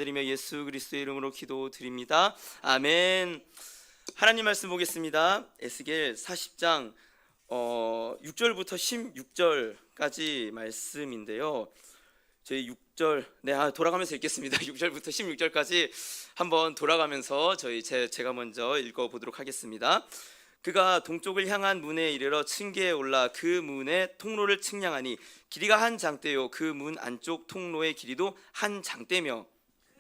감사드리며 예수 그리스도의 이름으로 기도드립니다. 아멘. 하나님 말씀 보겠습니다. 에스겔 40장 6절부터 16절까지 말씀인데요. 저희 6절 돌아가면서 읽겠습니다. 6절부터 16절까지 한번 돌아가면서 제가 먼저 읽어보도록 하겠습니다. 그가 동쪽을 향한 문에 이르러 층계에 올라 그 문의 통로를 측량하니 길이가 한 장대요 그 문 안쪽 통로의 길이도 한 장대며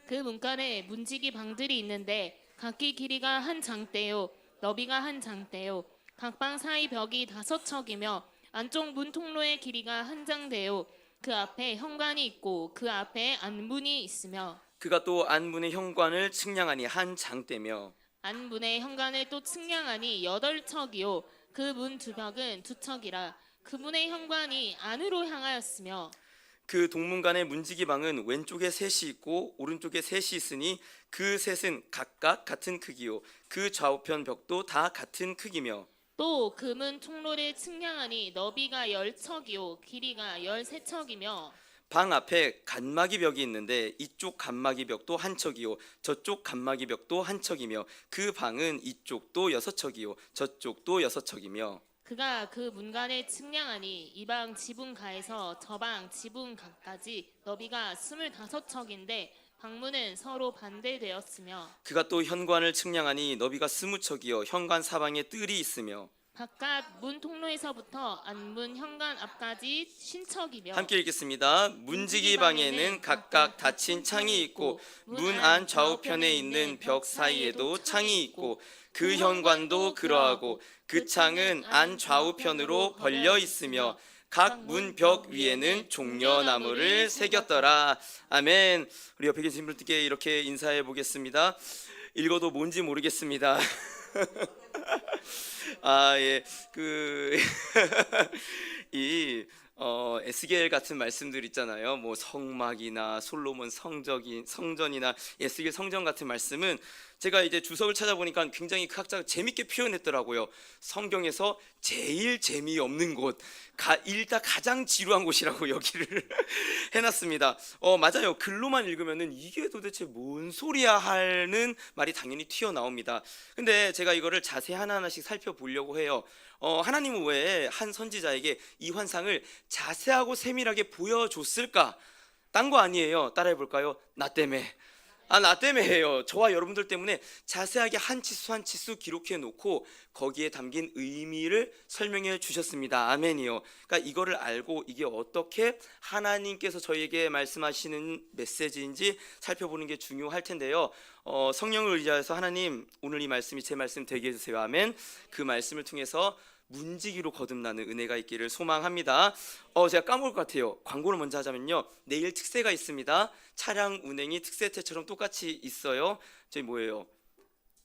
그 문간에 문지기 방들이 있는데 각기 길이가 한 장대요 너비가 한 장대요 각 방 사이 벽이 5척이며 안쪽 문 통로의 길이가 한 장대요 그 앞에 현관이 있고 그 앞에 안문이 있으며 그가 또 안문의 현관을 측량하니 한 장대며 안문의 현관을 또 측량하니 8척이요 그 문 두 벽은 2척이라 그 문의 현관이 안으로 향하였으며 그 동문간의 문지기 방은 왼쪽에 셋이 있고 오른쪽에 셋이 있으니 그 셋은 각각 같은 크기요 그 좌우편 벽도 다 같은 크기며 또 그 문 통로를 측량하니 너비가 10척이요 길이가 13척이며 방 앞에 간막이 벽이 있는데 이쪽 간막이 벽도 한 척이요 저쪽 간막이 벽도 한 척이며 그 방은 이쪽도 6척이요 저쪽도 6척이며 그가 그 문간을 측량하니 이 방 지붕가에서 저 방 지붕가까지 너비가 25척인데 방문은 서로 반대되었으며 그가 또 현관을 측량하니 너비가 20척이요 현관 사방에 뜰이 있으며 각각 문 통로에서부터 안문 현관 앞까지 50척이며 함께 읽겠습니다. 문지기 방에는 각각 닫힌 창이 있고 문 안 좌우편에 있는 벽 사이에도 창이 있고 그 현관도 그러하고 그 창은 안 좌우편으로 벌려 있으며 각 문 벽 위에는 종려나무를 새겼더라. 아멘. 우리 옆에 계신 분들께 이렇게 인사해 보겠습니다. 읽어도 뭔지 모르겠습니다. 이 에스겔 같은 말씀들 있잖아요. 뭐 성막이나 솔로몬 성전이나 에스겔 성전 같은 말씀은 제가 이제 주석을 찾아보니까 굉장히 그 학자가 재밌게 표현했더라고요. 성경에서 제일 재미없는 곳, 일단 가장 지루한 곳이라고 여기를 해놨습니다. 맞아요. 글로만 읽으면은 이게 도대체 뭔 소리야 하는 말이 당연히 튀어나옵니다. 근데 제가 이거를 자세히 하나하나씩 살펴보려고 해요. 하나님은 왜 한 선지자에게 이 환상을 자세하고 세밀하게 보여줬을까? 딴 거 아니에요. 따라해 볼까요? 나 때문에. 나 때문에 해요. 저와 여러분들 때문에 자세하게 한 치수 한 치수 기록해 놓고 거기에 담긴 의미를 설명해 주셨습니다. 아멘이요. 그러니까 이거를 알고 이게 어떻게 하나님께서 저희에게 말씀하시는 메시지인지 살펴보는 게 중요할 텐데요. 성령을 의지해서 하나님 오늘 이 말씀이 제 말씀 되게 해주세요. 아멘. 그 말씀을 통해서 문지기로 거듭나는 은혜가 있기를 소망합니다. 제가 까먹을 것 같아요. 광고를 먼저 하자면요. 내일 특세가 있습니다. 차량 운행이 특세 때처럼 똑같이 있어요. 저희 뭐예요?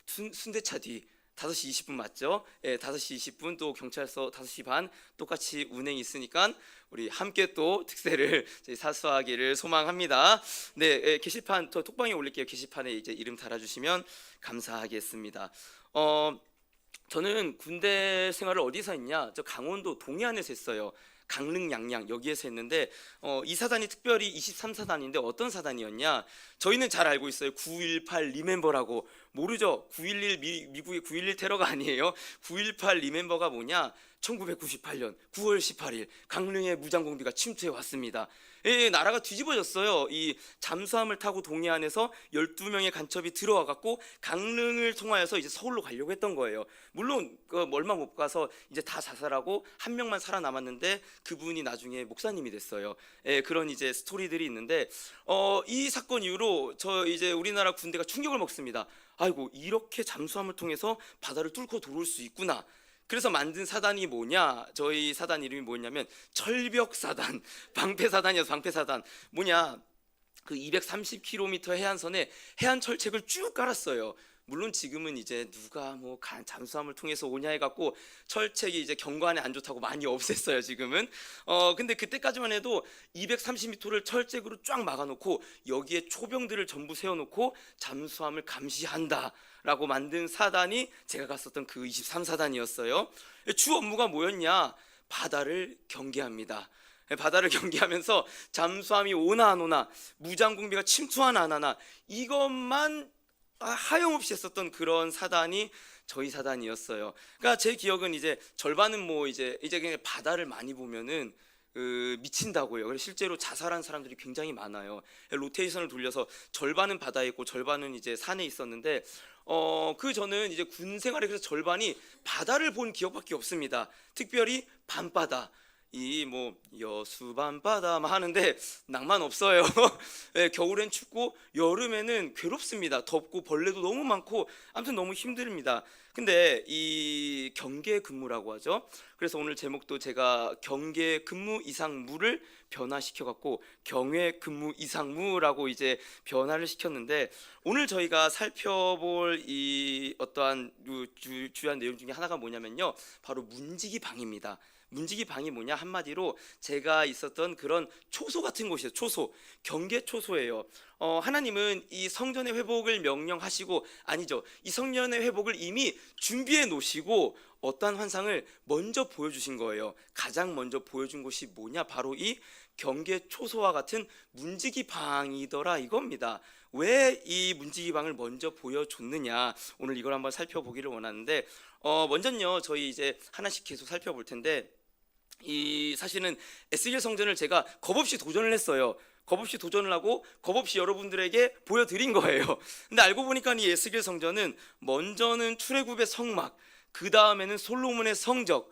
순대차 뒤 5시 20분 맞죠? 5시 20분 또 경찰서 5시 반 똑같이 운행이 있으니까 우리 함께 또 특세를 사수하기를 소망합니다. 네, 게시판 저 톡방에 올릴게요. 게시판에 이제 이름 달아주시면 감사하겠습니다. 저는 군대 생활을 어디서 했냐? 저 강원도 동해안에서 했어요. 강릉 양양 여기에서 했는데 이 사단이 특별히 23사단인데 어떤 사단이었냐? 저희는 잘 알고 있어요. 9.18 리멤버라고. 모르죠? 9.11 미국의 9.11 테러가 아니에요. 9.18 리멤버가 뭐냐? 1998년 9월 18일 강릉에 무장공비가 침투해 왔습니다. 나라가 뒤집어졌어요. 이 잠수함을 타고 동해안에서 12명의 간첩이 들어와 갖고 강릉을 통하여서 이제 서울로 가려고 했던 거예요. 물론 얼마 못 가서 이제 다 자살하고 한 명만 살아남았는데 그분이 나중에 목사님이 됐어요. 그런 이제 스토리들이 있는데 이 사건 이후로 저 이제 우리나라 군대가 충격을 먹습니다. 아이고 이렇게 잠수함을 통해서 바다를 뚫고 들어올 수 있구나. 그래서 만든 사단이 뭐냐? 저희 사단 이름이 뭐냐면 철벽사단, 방패사단이어서 방패사단. 뭐냐? 그 230km 해안선에 해안 철책을 쭉 깔았어요. 물론 지금은 이제 누가 뭐 잠수함을 통해서 오냐 해갖고 철책이 이제 경관에 안 좋다고 많이 없앴어요 지금은. 근데 그때까지만 해도 230m를 철책으로 쫙 막아놓고 여기에 초병들을 전부 세워놓고 잠수함을 감시한다라고 만든 사단이 제가 갔었던 그 23사단이었어요. 주 업무가 뭐였냐? 바다를 경계합니다. 바다를 경계하면서 잠수함이 오나 안 오나, 무장공비가 침투하나 안 하나, 이것만 하염없이 했었던 그런 사단이 저희 사단이었어요. 그러니까 제 기억은 이제 절반은 뭐 이제 그냥 바다를 많이 보면은 미친다고요. 그래서 실제로 자살한 사람들이 굉장히 많아요. 로테이션을 돌려서 절반은 바다에 있고 절반은 이제 산에 있었는데, 그 저는 이제 군 생활에 그래서 절반이 바다를 본 기억밖에 없습니다. 특별히 밤바다, 이 뭐 여수 밤바다 막 하는데 낭만 없어요. 예, 겨울엔 춥고 여름에는 괴롭습니다. 덥고 벌레도 너무 많고 아무튼 너무 힘듭니다. 근데 이 경계 근무라고 하죠. 그래서 오늘 제목도 제가 경계 근무 이상무를 변화시켜 갖고 경외 근무 이상무라고 이제 변화를 시켰는데, 오늘 저희가 살펴볼 이 어떠한 주요한 내용 중에 하나가 뭐냐면요, 바로 문지기 방입니다. 문지기 방이 뭐냐, 한마디로 제가 있었던 그런 초소 같은 곳이에요. 초소, 경계 초소예요. 하나님은 이 성전의 회복을 명령하시고, 아니죠, 이 성전의 회복을 이미 준비해 놓으시고 어떠한 환상을 먼저 보여주신 거예요. 가장 먼저 보여준 곳이 뭐냐, 바로 이 경계 초소와 같은 문지기 방이더라 이겁니다. 왜 이 문지기 방을 먼저 보여줬느냐, 오늘 이걸 한번 살펴보기를 원하는데, 먼저는요, 저희 이제 하나씩 계속 살펴볼 텐데, 이 사실은 에스겔 성전을 제가 겁없이 도전을 했어요. 겁없이 도전을 하고 겁없이 여러분들에게 보여드린 거예요. 근데 알고 보니까 이 에스겔 성전은 먼저는 출애굽의 성막, 그 다음에는 솔로몬의 성전을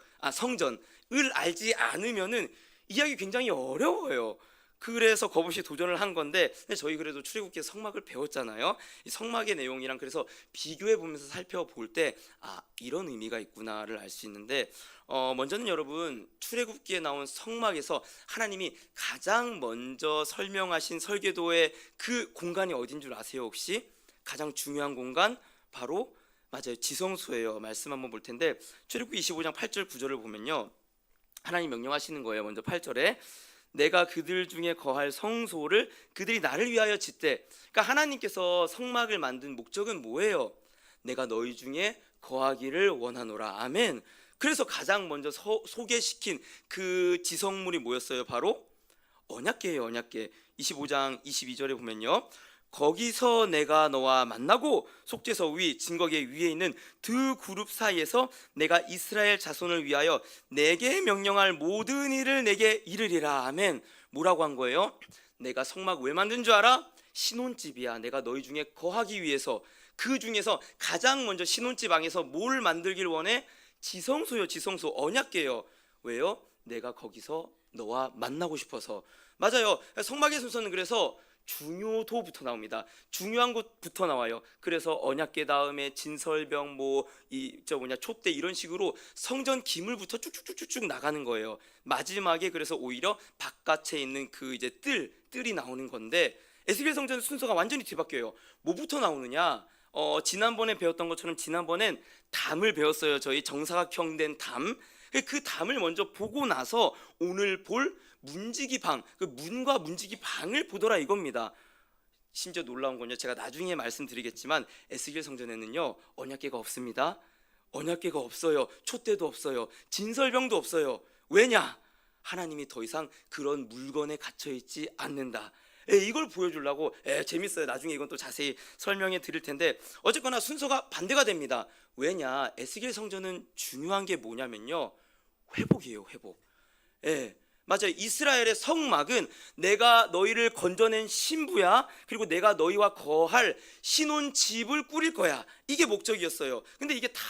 알지 않으면은 이해하기 굉장히 어려워요. 그래서 겁없이 도전을 한 건데, 근데 저희 그래도 출애굽기의 성막을 배웠잖아요. 이 성막의 내용이랑 그래서 비교해 보면서 살펴볼 때 이런 의미가 있구나를 알 수 있는데, 먼저는 여러분, 출애굽기에 나온 성막에서 하나님이 가장 먼저 설명하신 설계도의 그 공간이 어딘 줄 아세요? 혹시 가장 중요한 공간, 바로 맞아요, 지성소예요. 말씀 한번 볼 텐데, 출애굽기 25장 8절 9절을 보면요, 하나님 명령하시는 거예요. 먼저 8절에 내가 그들 중에 거할 성소를 그들이 나를 위하여 짓되, 그러니까 하나님께서 성막을 만든 목적은 뭐예요? 내가 너희 중에 거하기를 원하노라. 아멘. 그래서 가장 먼저 소개시킨 그 지성물이 뭐였어요? 바로 언약궤예요. 언약궤. 25장 22절에 보면요, 거기서 내가 너와 만나고 속죄서 위 증거궤 위에 있는 두 그룹 사이에서 내가 이스라엘 자손을 위하여 내게 명령할 모든 일을 내게 이르리라. 아멘. 뭐라고 한 거예요? 내가 성막 왜 만든 줄 알아? 신혼집이야. 내가 너희 중에 거하기 위해서. 그 중에서 가장 먼저 신혼집 방에서 뭘 만들길 원해? 지성소요. 지성소, 언약궤요. 왜요? 내가 거기서 너와 만나고 싶어서. 맞아요. 성막의 순서는 그래서 중요도부터 나옵니다. 중요한 곳부터 나와요. 그래서 언약궤 다음에 진설병, 촛대, 이런 식으로 성전 기물부터 쭉쭉쭉쭉 나가는 거예요. 마지막에 그래서 오히려 바깥에 있는 그 이제 뜰이 나오는 건데, 에스겔 성전 순서가 완전히 뒤바뀌어요. 뭐부터 나오느냐? 지난번에 배웠던 것처럼 지난번엔 담을 배웠어요. 저희 정사각형 된 담. 그 담을 먼저 보고 나서 오늘 볼 문지기 방, 그 문과 문지기 방을 보더라 이겁니다. 심지어 놀라운 건요, 제가 나중에 말씀드리겠지만 에스겔 성전에는요 언약궤가 없습니다. 언약궤가 없어요. 촛대도 없어요. 진설병도 없어요. 왜냐? 하나님이 더 이상 그런 물건에 갇혀 있지 않는다. 이걸 보여주려고. 재밌어요. 나중에 이건 또 자세히 설명해 드릴 텐데, 어쨌거나 순서가 반대가 됩니다. 왜냐? 에스겔 성전은 중요한 게 뭐냐면요, 회복이에요. 회복. 맞아요. 이스라엘의 성막은 내가 너희를 건져낸 신부야. 그리고 내가 너희와 거할 신혼집을 꾸릴 거야. 이게 목적이었어요. 근데 이게 다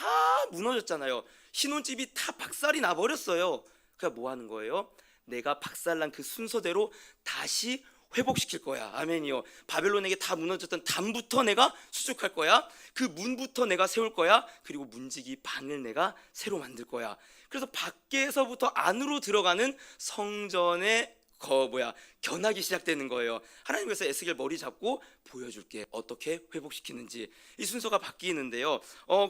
무너졌잖아요. 신혼집이 다 박살이 나버렸어요. 그러니까 뭐 하는 거예요? 내가 박살난 그 순서대로 다시 회복시킬 거야. 아멘이요. 바벨론에게 다 무너졌던 담부터 내가 수축할 거야. 그 문부터 내가 세울 거야. 그리고 문지기 방을 내가 새로 만들 거야. 그래서 밖에서부터 안으로 들어가는 성전의 견학이 시작되는 거예요. 하나님께서 에스겔 머리 잡고 보여줄게, 어떻게 회복시키는지. 이 순서가 바뀌는데요.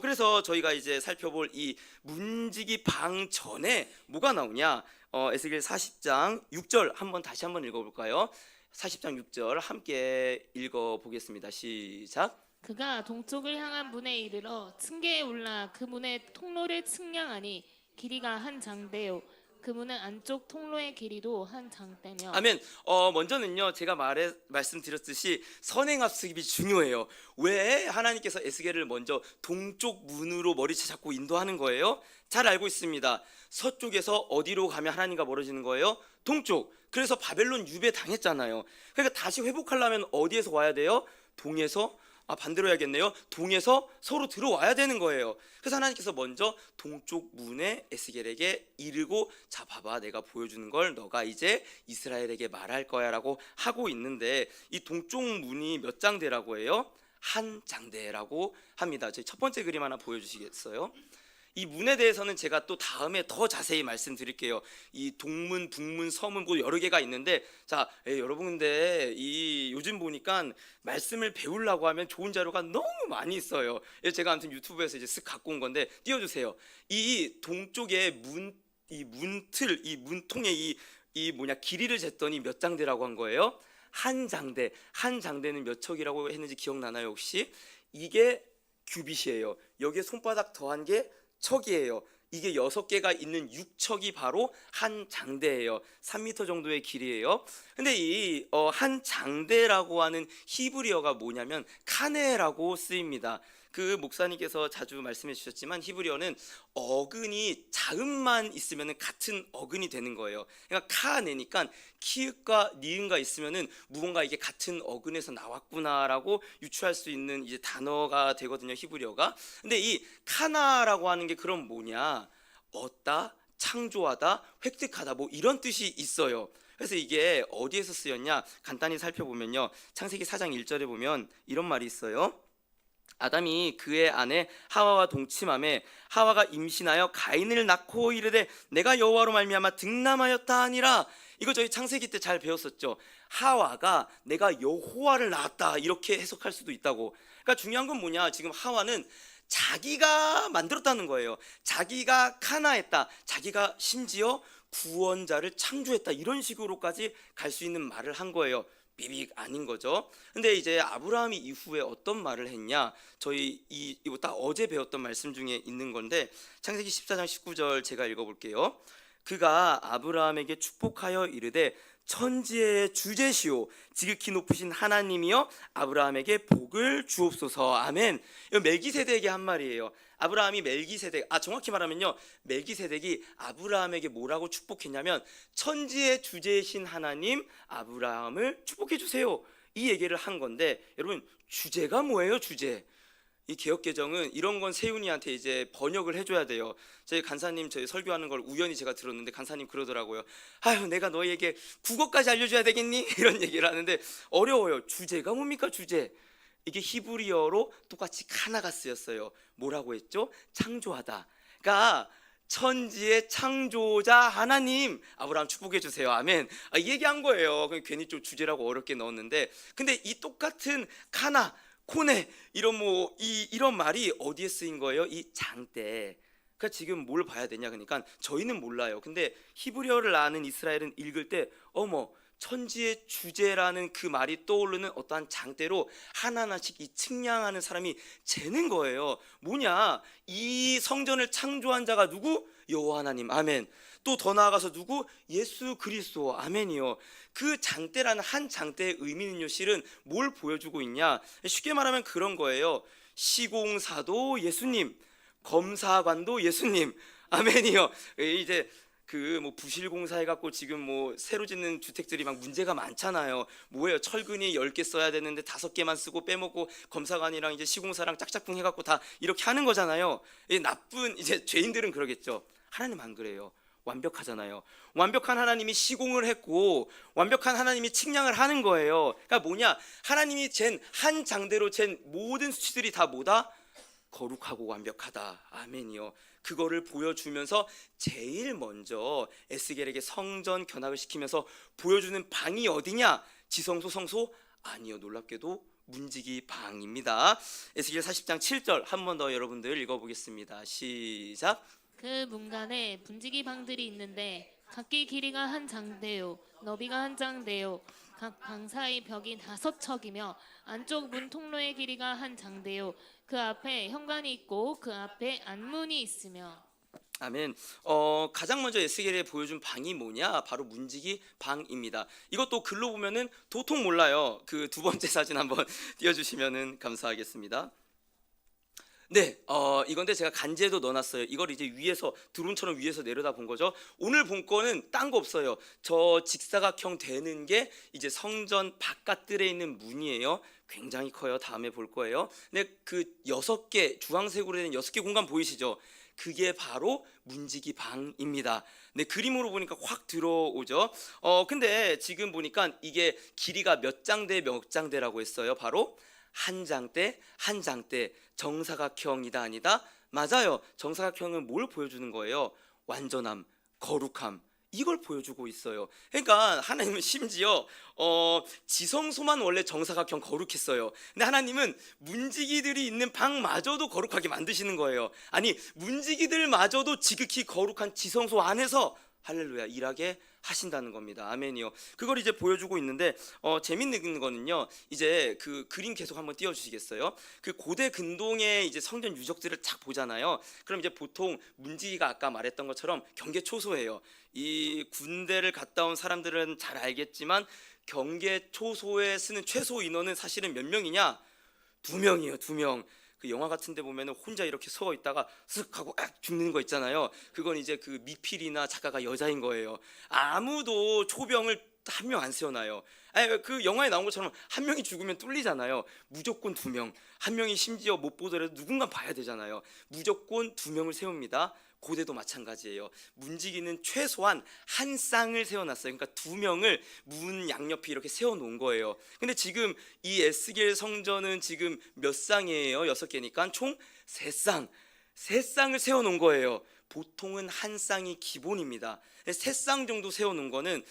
그래서 저희가 이제 살펴볼 이 문지기 방 전에 뭐가 나오냐? 에스겔 40장 6절 다시 한번 읽어볼까요? 40장 6절 함께 읽어보겠습니다. 시작. 그가 동쪽을 향한 문에 이르러 층계에 올라 그 문의 통로를 측량하니 길이가 한 장대요 그 문은 안쪽 통로의 길이도 한 장대며. 아멘. 먼저는요, 제가 말씀드렸듯이 선행학습이 중요해요. 왜 하나님께서 에스겔을 먼저 동쪽 문으로 머리채 잡고 인도하는 거예요? 잘 알고 있습니다. 서쪽에서 어디로 가면 하나님과 멀어지는 거예요? 동쪽. 그래서 바벨론 유배 당했잖아요. 그러니까 다시 회복하려면 어디에서 와야 돼요? 동에서, 반대로 해야겠네요. 동에서 서로 들어와야 되는 거예요. 그래서 하나님께서 먼저 동쪽 문에 에스겔에게 이르고, 자 봐봐, 내가 보여주는 걸 너가 이제 이스라엘에게 말할 거야 라고 하고 있는데, 이 동쪽 문이 몇 장대라고 해요? 한 장대라고 합니다. 저희 첫 번째 그림 하나 보여주시겠어요? 이 문에 대해서는 제가 또 다음에 더 자세히 말씀드릴게요. 이 동문, 북문, 서문 뭐 여러 개가 있는데, 자, 여러분 근데 이 요즘 보니까 말씀을 배우려고 하면 좋은 자료가 너무 많이 있어요. 제가 아무튼 유튜브에서 이제 쓱 갖고 온 건데 띄워주세요. 이 동쪽에 이 문틀, 이 문통의 이 길이를 쟀더니 몇 장대라고 한 거예요? 한 장대. 한 장대는 몇 척이라고 했는지 기억나나요 혹시? 이게 규빗이에요. 여기에 손바닥 더한 게 척이에요. 이게 6개가 있는 6척이 바로 한 장대예요. 3m 정도의 길이에요. 근데 이 한 장대라고 하는 히브리어가 뭐냐면 카네라고 쓰입니다. 그 목사님께서 자주 말씀해 주셨지만 히브리어는 어근이 자음만 있으면 같은 어근이 되는 거예요. 그러니까 카네니까 키읔과 니은가 있으면은 무언가 이게 같은 어근에서 나왔구나라고 유추할 수 있는 이제 단어가 되거든요, 히브리어가. 근데 이 카나라고 하는 게 그럼 뭐냐? 얻다, 창조하다, 획득하다 뭐 이런 뜻이 있어요. 그래서 이게 어디에서 쓰였냐? 간단히 살펴보면요. 창세기 4장 1절에 보면 이런 말이 있어요. 아담이 그의 아내 하와와 동침함에 하와가 임신하여 가인을 낳고 이르되 내가 여호와로 말미암아 득남하였다 하니라. 이거 저희 창세기 때 잘 배웠었죠. 하와가 내가 여호와를 낳았다 이렇게 해석할 수도 있다고. 그러니까 중요한 건 뭐냐? 지금 하와는 자기가 만들었다는 거예요. 자기가 카나했다. 자기가 심지어 구원자를 창조했다. 이런 식으로까지 갈 수 있는 말을 한 거예요. 비빅 아닌 거죠. 근데 이제 아브라함이 이후에 어떤 말을 했냐? 저희 이거 딱 어제 배웠던 말씀 중에 있는 건데 창세기 14장 19절 제가 읽어볼게요. 그가 아브라함에게 축복하여 이르되 천지의 주제시오 지극히 높으신 하나님이여 아브라함에게 복을 주옵소서. 아멘. 이거 멜기세덱에게 한 말이에요. 아브라함이 멜기세덱, 정확히 말하면요, 멜기세덱이 아브라함에게 뭐라고 축복했냐면 천지의 주제이신 하나님 아브라함을 축복해 주세요 이 얘기를 한 건데, 여러분 주제가 뭐예요? 주제. 이 개역개정은 이런 건 세훈이한테 이제 번역을 해줘야 돼요. 저희 간사님 저희 설교하는 걸 우연히 제가 들었는데 간사님 그러더라고요. 아유 내가 너희에게 국어까지 알려줘야 되겠니? 이런 얘기를 하는데 어려워요. 주제가 뭡니까? 주제. 이게 히브리어로 똑같이 카나가 쓰였어요. 뭐라고 했죠? 창조하다. 그러니까 천지의 창조자 하나님 아브라함 축복해 주세요. 아멘. 이 얘기한 거예요. 괜히 좀 주제라고 어렵게 넣었는데, 근데 이 똑같은 카나 코네 이런 말이 어디에 쓰인 거예요? 이 장대. 그러니까 지금 뭘 봐야 되냐? 그러니까 저희는 몰라요. 근데 히브리어를 아는 이스라엘은 읽을 때 어머 천지의 주제라는 그 말이 떠오르는 어떠한 장대로 하나하나씩 이 측량하는 사람이 재는 거예요. 뭐냐? 이 성전을 창조한 자가 누구? 여호와 하나님. 아멘. 또 더 나아가서 누구? 예수 그리스도. 아멘이요. 그 장대라는 한 장대의 의미는요, 실은 뭘 보여주고 있냐? 쉽게 말하면 그런 거예요. 시공사도 예수님, 검사관도 예수님. 아멘이요. 이제 부실공사 해갖고 지금 새로 짓는 주택들이 막 문제가 많잖아요. 뭐예요? 철근이 10개 써야 되는데 5개만 쓰고 빼먹고 검사관이랑 이제 시공사랑 짝짝꿍 해갖고 다 이렇게 하는 거잖아요. 나쁜 이제 죄인들은 그러겠죠. 하나님 안 그래요. 완벽하잖아요. 완벽한 하나님이 시공을 했고 완벽한 하나님이 측량을 하는 거예요. 그러니까 뭐냐? 하나님이 잰 한 장대로 잰 모든 수치들이 다 뭐다? 거룩하고 완벽하다. 아멘이요. 그거를 보여주면서 제일 먼저 에스겔에게 성전 견학을 시키면서 보여주는 방이 어디냐? 지성소, 성소? 아니요. 놀랍게도 문지기 방입니다. 에스겔 40장 7절 한 번 더 여러분들 읽어보겠습니다. 시작. 그 문간에 문지기 방들이 있는데 각기 길이가 한 장대요 너비가 한 장대요 각 방 사이 벽이 5척이며 안쪽 문 통로의 길이가 한 장대요 그 앞에 현관이 있고 그 앞에 안문이 있으며. 아멘. 가장 먼저 에스겔에 보여준 방이 뭐냐? 바로 문지기 방입니다. 이것도 글로 보면은 도통 몰라요. 그 두 번째 사진 한번 띄워주시면은 감사하겠습니다. 네, 이건데 제가 간지에도 넣어놨어요. 이걸 이제 위에서 드론처럼 위에서 내려다 본 거죠. 오늘 본 거는 딴 거 없어요. 저 직사각형 되는 게 이제 성전 바깥들에 있는 문이에요. 굉장히 커요. 다음에 볼 거예요. 근데 그 6개 주황색으로 된 6개 공간 보이시죠? 그게 바로 문지기 방입니다. 네, 그림으로 보니까 확 들어오죠. 근데 지금 보니까 이게 길이가 몇 장대 몇 장대라고 했어요. 바로 한 장대 한 장대. 정사각형이다 아니다? 맞아요. 정사각형은 뭘 보여주는 거예요? 완전함, 거룩함. 이걸 보여주고 있어요. 그러니까 하나님은 심지어 지성소만 원래 정사각형 거룩했어요. 근데 하나님은 문지기들이 있는 방마저도 거룩하게 만드시는 거예요. 아니, 문지기들마저도 지극히 거룩한 지성소 안에서 할렐루야 일하게 하신다는 겁니다. 아멘이요. 그걸 이제 보여주고 있는데 재밌는 거는요. 이제 그 그림 계속 한번 띄워주시겠어요? 그 고대 근동의 이제 성전 유적들을 쫙 보잖아요. 그럼 이제 보통 문지기가 아까 말했던 것처럼 경계 초소예요. 이 군대를 갔다 온 사람들은 잘 알겠지만 경계 초소에 쓰는 최소 인원은 사실은 몇 명이냐? 2명이에요. 2명. 그 영화 같은 데 보면은 혼자 이렇게 서 있다가 쓱 하고 죽는 거 있잖아요. 그건 이제 그 미필이나 작가가 여자인 거예요. 아무도 초병을 한 명 안 세워놔요. 아니, 그 영화에 나온 것처럼 한 명이 죽으면 뚫리잖아요. 무조건 2명. 한 명이 심지어 못 보더라도 누군가 봐야 되잖아요. 무조건 2명을 세웁니다. 고대도 마찬가지예요. 문지기는 최소한 한 쌍을 세워놨어요. 그러니까 2명을 문 양옆에 이렇게 세워놓은 거예요. 근데 지금 이 에스겔 성전은 지금 몇 쌍이에요? 6개니까 총 3쌍. 3쌍을 세워놓은 거예요. 보통은 한 쌍이 기본입니다. 3쌍 정도 세워놓은 거는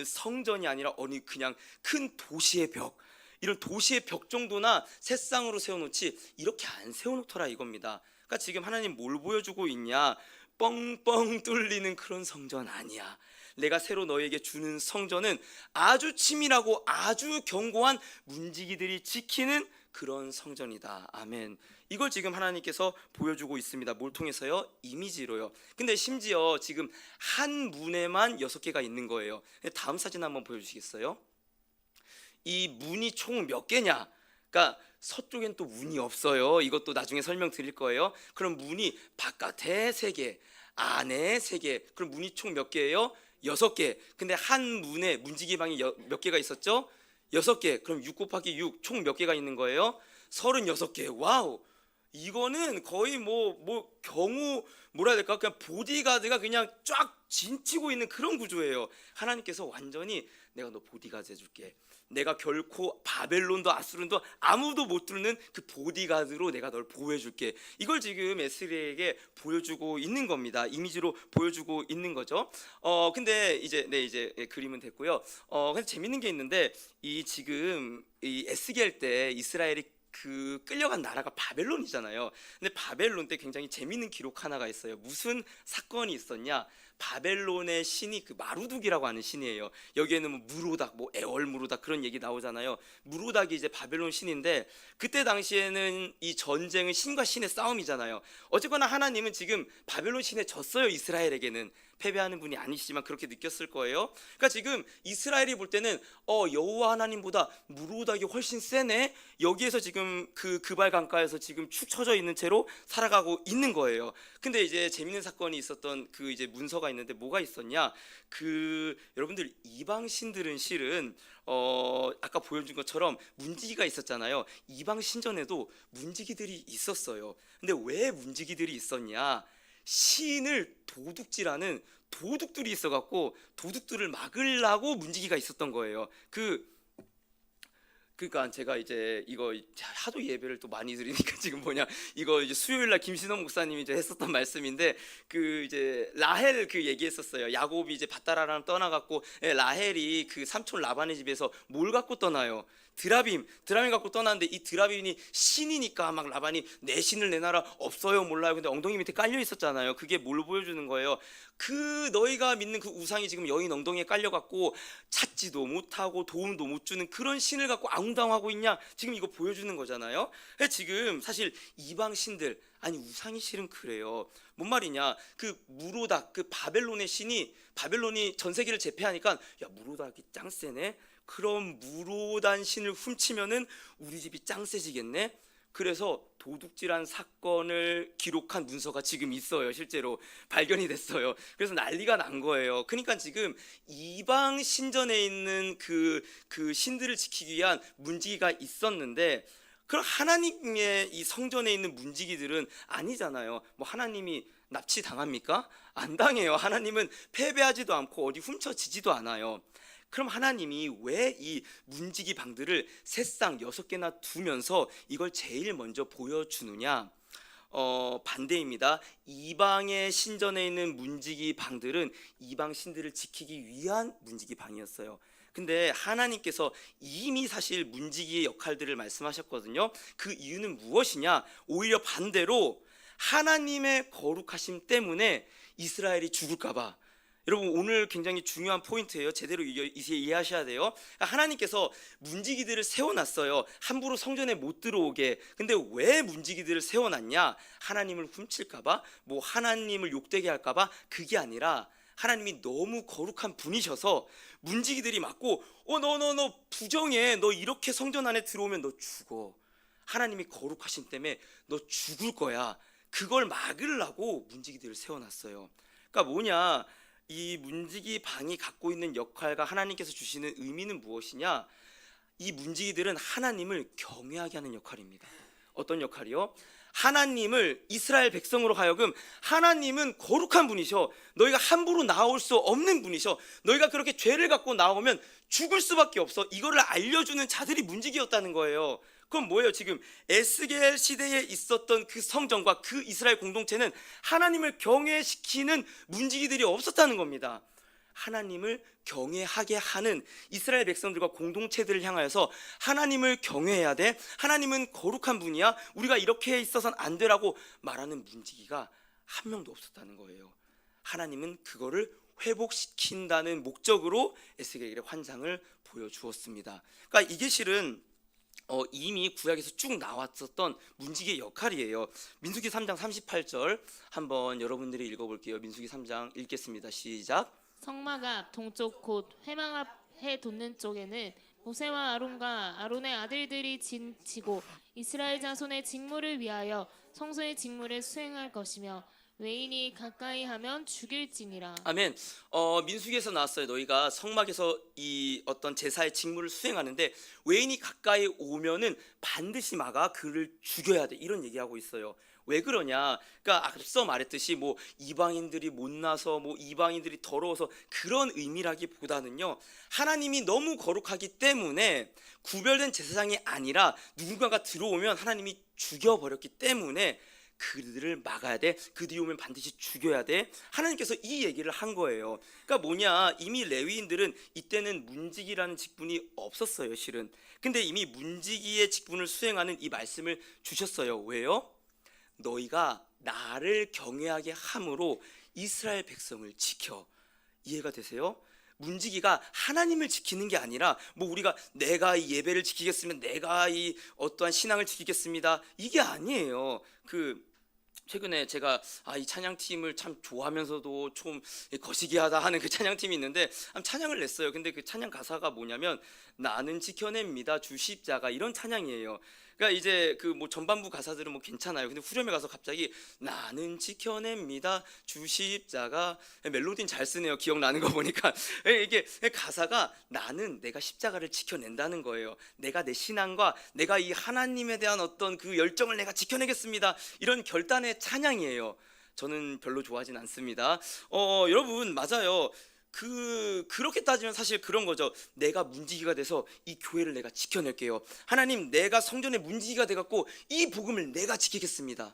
성전이 아니라 어느 그냥 큰 도시의 벽, 이런 도시의 벽 정도나 3쌍으로 세워놓지 이렇게 안 세워놓더라 이겁니다. 그러니까 지금 하나님 뭘 보여주고 있냐? 뻥뻥 뚫리는 그런 성전 아니야. 내가 새로 너에게 주는 성전은 아주 치밀하고 아주 견고한 문지기들이 지키는 그런 성전이다. 아멘. 이걸 지금 하나님께서 보여주고 있습니다. 뭘 통해서요? 이미지로요. 근데 심지어 지금 한 문에만 6개가 있는 거예요. 다음 사진 한번 보여주시겠어요? 이 문이 총 몇 개냐? 그러니까 서쪽엔 또 문이 없어요. 이것도 나중에 설명드릴 거예요. 그럼 문이 바깥에 3개, 안에 3개. 그럼 문이 총 몇 개예요? 6개. 근데 한 문에 문지기 방이 몇 개가 있었죠? 6개. 그럼 6 곱하기 6 총 몇 개가 있는 거예요? 36개. 와우. 이거는 거의 경우 뭐라 해야 될까? 그냥 보디가드가 그냥 쫙 진치고 있는 그런 구조예요. 하나님께서 완전히 내가 너 보디가드 해줄게. 내가 결코 바벨론도 아수르도 아무도 못 뚫는 그 보디가드로 내가 널 보호해줄게. 이걸 지금 에스겔에게 보여주고 있는 겁니다. 이미지로 보여주고 있는 거죠. 근데 이제 그림은 됐고요. 근데 재밌는 게 있는데 이 지금 이 에스겔 때 이스라엘이 그 끌려간 나라가 바벨론이잖아요. 근데 바벨론 때 굉장히 재밌는 기록 하나가 있어요. 무슨 사건이 있었냐? 바벨론의 신이 그 마루둑이라고 하는 신이에요. 여기에는 뭐 무로닥, 뭐 에월 무로닥 그런 얘기 나오잖아요. 무로닥이 이제 바벨론 신인데 그때 당시에는 이 전쟁은 신과 신의 싸움이잖아요. 어쨌거나 하나님은 지금 바벨론 신에 졌어요. 이스라엘에게는. 패배하는 분이 아니시지만 그렇게 느꼈을 거예요. 그러니까 지금 이스라엘이 볼 때는 여호와 하나님보다 무로닥이 훨씬 세네. 여기에서 지금 그 그발 강가에서 지금 축 처져 있는 채로 살아가고 있는 거예요. 근데 이제 재밌는 사건이 있었던 그 이제 문서가 있는데 뭐가 있었냐? 그 여러분들 이방 신들은 실은 아까 보여준 것처럼 문지기가 있었잖아요. 이방 신전에도 문지기들이 있었어요. 근데 왜 문지기들이 있었냐? 신을 도둑질하는 도둑들이 있어갖고 도둑들을 막으려고 문지기가 있었던 거예요. 그러니까 제가 이제 이거 하도 예배를 또 많이 드리니까 지금 이거 이제 수요일날 김신호 목사님이 이제 했었던 말씀인데 그 이제 라헬 그 얘기했었어요. 야곱이 이제 밧다라랑 떠나갖고 라헬이 그 삼촌 라반의 집에서 뭘 갖고 떠나요? 드라빔 갖고 떠났는데 이 드라빔이 신이니까 막 라반이 내 신을 내놔라, 없어요, 몰라요. 근데 엉덩이 밑에 깔려 있었잖아요. 그게 뭘 보여주는 거예요? 그 너희가 믿는 그 우상이 지금 여인 엉덩이에 깔려갖고 찾지도 못하고 도움도 못 주는 그런 신을 갖고 아웅다웅하고 있냐, 지금 이거 보여주는 거잖아요. 지금 사실 이방 신들, 아니 우상이 실은 그래요. 뭔 말이냐, 그 무로닥, 그 바벨론의 신이, 바벨론이 전 세계를 제패하니까 야 무로닥이 짱 세네, 그럼 무로단 신을 훔치면은 우리 집이 짱 세지겠네. 그래서 도둑질한 사건을 기록한 문서가 지금 있어요. 실제로 발견이 됐어요. 그래서 난리가 난 거예요. 그러니까 지금 이방 신전에 있는 그 신들을 지키기 위한 문지기가 있었는데, 그럼 하나님의 이 성전에 있는 문지기들은 아니잖아요. 뭐 하나님이 납치 당합니까? 안 당해요. 하나님은 패배하지도 않고 어디 훔쳐지지도 않아요. 그럼 하나님이 왜 이 문지기 방들을 새쌍 6개나 두면서 이걸 제일 먼저 보여주느냐? 반대입니다. 이방의 신전에 있는 문지기 방들은 이방 신들을 지키기 위한 문지기 방이었어요. 근데 하나님께서 이미 사실 문지기의 역할들을 말씀하셨거든요. 그 이유는 무엇이냐? 오히려 반대로 하나님의 거룩하심 때문에 이스라엘이 죽을까봐. 여러분 오늘 굉장히 중요한 포인트예요. 제대로 이해하셔야 돼요. 하나님께서 문지기들을 세워놨어요. 함부로 성전에 못 들어오게. 근데 왜 문지기들을 세워놨냐? 하나님을 훔칠까봐, 뭐 하나님을 욕되게 할까봐. 그게 아니라 하나님이 너무 거룩한 분이셔서 문지기들이 맞고 너 부정해, 너 이렇게 성전 안에 들어오면 너 죽어, 하나님이 거룩하신 때문에 너 죽을 거야. 그걸 막으려고 문지기들을 세워놨어요. 그러니까 뭐냐, 이 문지기 방이 갖고 있는 역할과 하나님께서 주시는 의미는 무엇이냐? 이 문지기들은 하나님을 경외하게 하는 역할입니다. 어떤 역할이요? 하나님을, 이스라엘 백성으로 하여금 하나님은 거룩한 분이셔, 너희가 함부로 나올 수 없는 분이셔, 너희가 그렇게 죄를 갖고 나오면 죽을 수밖에 없어, 이거를 알려주는 자들이 문지기였다는 거예요. 그럼 뭐예요? 지금 에스겔 시대에 있었던 그 성전과 그 이스라엘 공동체는 하나님을 경외시키는 문지기들이 없었다는 겁니다. 하나님을 경외하게 하는 이스라엘 백성들과 공동체들을 향하여서 하나님을 경외해야 돼, 하나님은 거룩한 분이야, 우리가 이렇게 있어서는 안 되라고 말하는 문지기가 한 명도 없었다는 거예요. 하나님은 그거를 회복시킨다는 목적으로 에스겔의 환상을 보여주었습니다. 그러니까 이게 실은 이미 구약에서 쭉 나왔었던 문지기의 역할이에요. 민수기 3장 38절 한번 여러분들이 읽어볼게요. 민수기 3장 읽겠습니다. 시작. 성막 앞 동쪽 곧 회막 앞 해 돋는 쪽에는 모세와 아론과 아론의 아들들이 지고 이스라엘 자손의 직무를 위하여 성소의 직무를 수행할 것이며 외인이 가까이 하면 죽일지니라. 아멘. 민수기에서 나왔어요. 너희가 성막에서 이 어떤 제사의 직무를 수행하는데 외인이 가까이 오면은 반드시 막아 그를 죽여야 돼, 이런 얘기하고 있어요. 왜 그러냐? 그러니까 앞서 말했듯이 뭐 이방인들이 못나서, 뭐 이방인들이 더러워서 그런 의미라기보다는요, 하나님이 너무 거룩하기 때문에 구별된 제사장이 아니라 누군가가 들어오면 하나님이 죽여버렸기 때문에 그들을 막아야 돼, 그들이 오면 반드시 죽여야 돼, 하나님께서 이 얘기를 한 거예요. 그러니까 뭐냐, 이미 레위인들은 이때는 문지기라는 직분이 없었어요 실은. 근데 이미 문지기의 직분을 수행하는 이 말씀을 주셨어요. 왜요? 너희가 나를 경외하게 함으로 이스라엘 백성을 지켜. 이해가 되세요? 문지기가 하나님을 지키는 게 아니라 뭐 우리가 내가 이 예배를 지키겠습니다, 내가 이 어떠한 신앙을 지키겠습니다, 이게 아니에요. 최근에 제가 이 찬양팀을 참 좋아하면서도 좀 거시기하다 하는 그 찬양팀이 있는데 찬양을 냈어요. 근데 그 찬양 가사가 뭐냐면 나는 지켜냅니다 주 십자가, 이런 찬양이에요. 그러니까 이제 그 뭐 전반부 가사들은 뭐 괜찮아요. 근데 후렴에 가서 갑자기 나는 지켜냅니다 주 십자가, 멜로디는 잘 쓰네요. 기억나는 거 보니까 이게 가사가 나는 내가 십자가를 지켜낸다는 거예요. 내가 내 신앙과 내가 이 하나님에 대한 어떤 그 열정을 내가 지켜내겠습니다, 이런 결단의 찬양이에요. 저는 별로 좋아하진 않습니다. 여러분 맞아요. 그렇게 따지면 사실 그런 거죠. 내가 문지기가 돼서 이 교회를 내가 지켜낼게요. 하나님, 내가 성전의 문지기가 돼갖고 이 복음을 내가 지키겠습니다.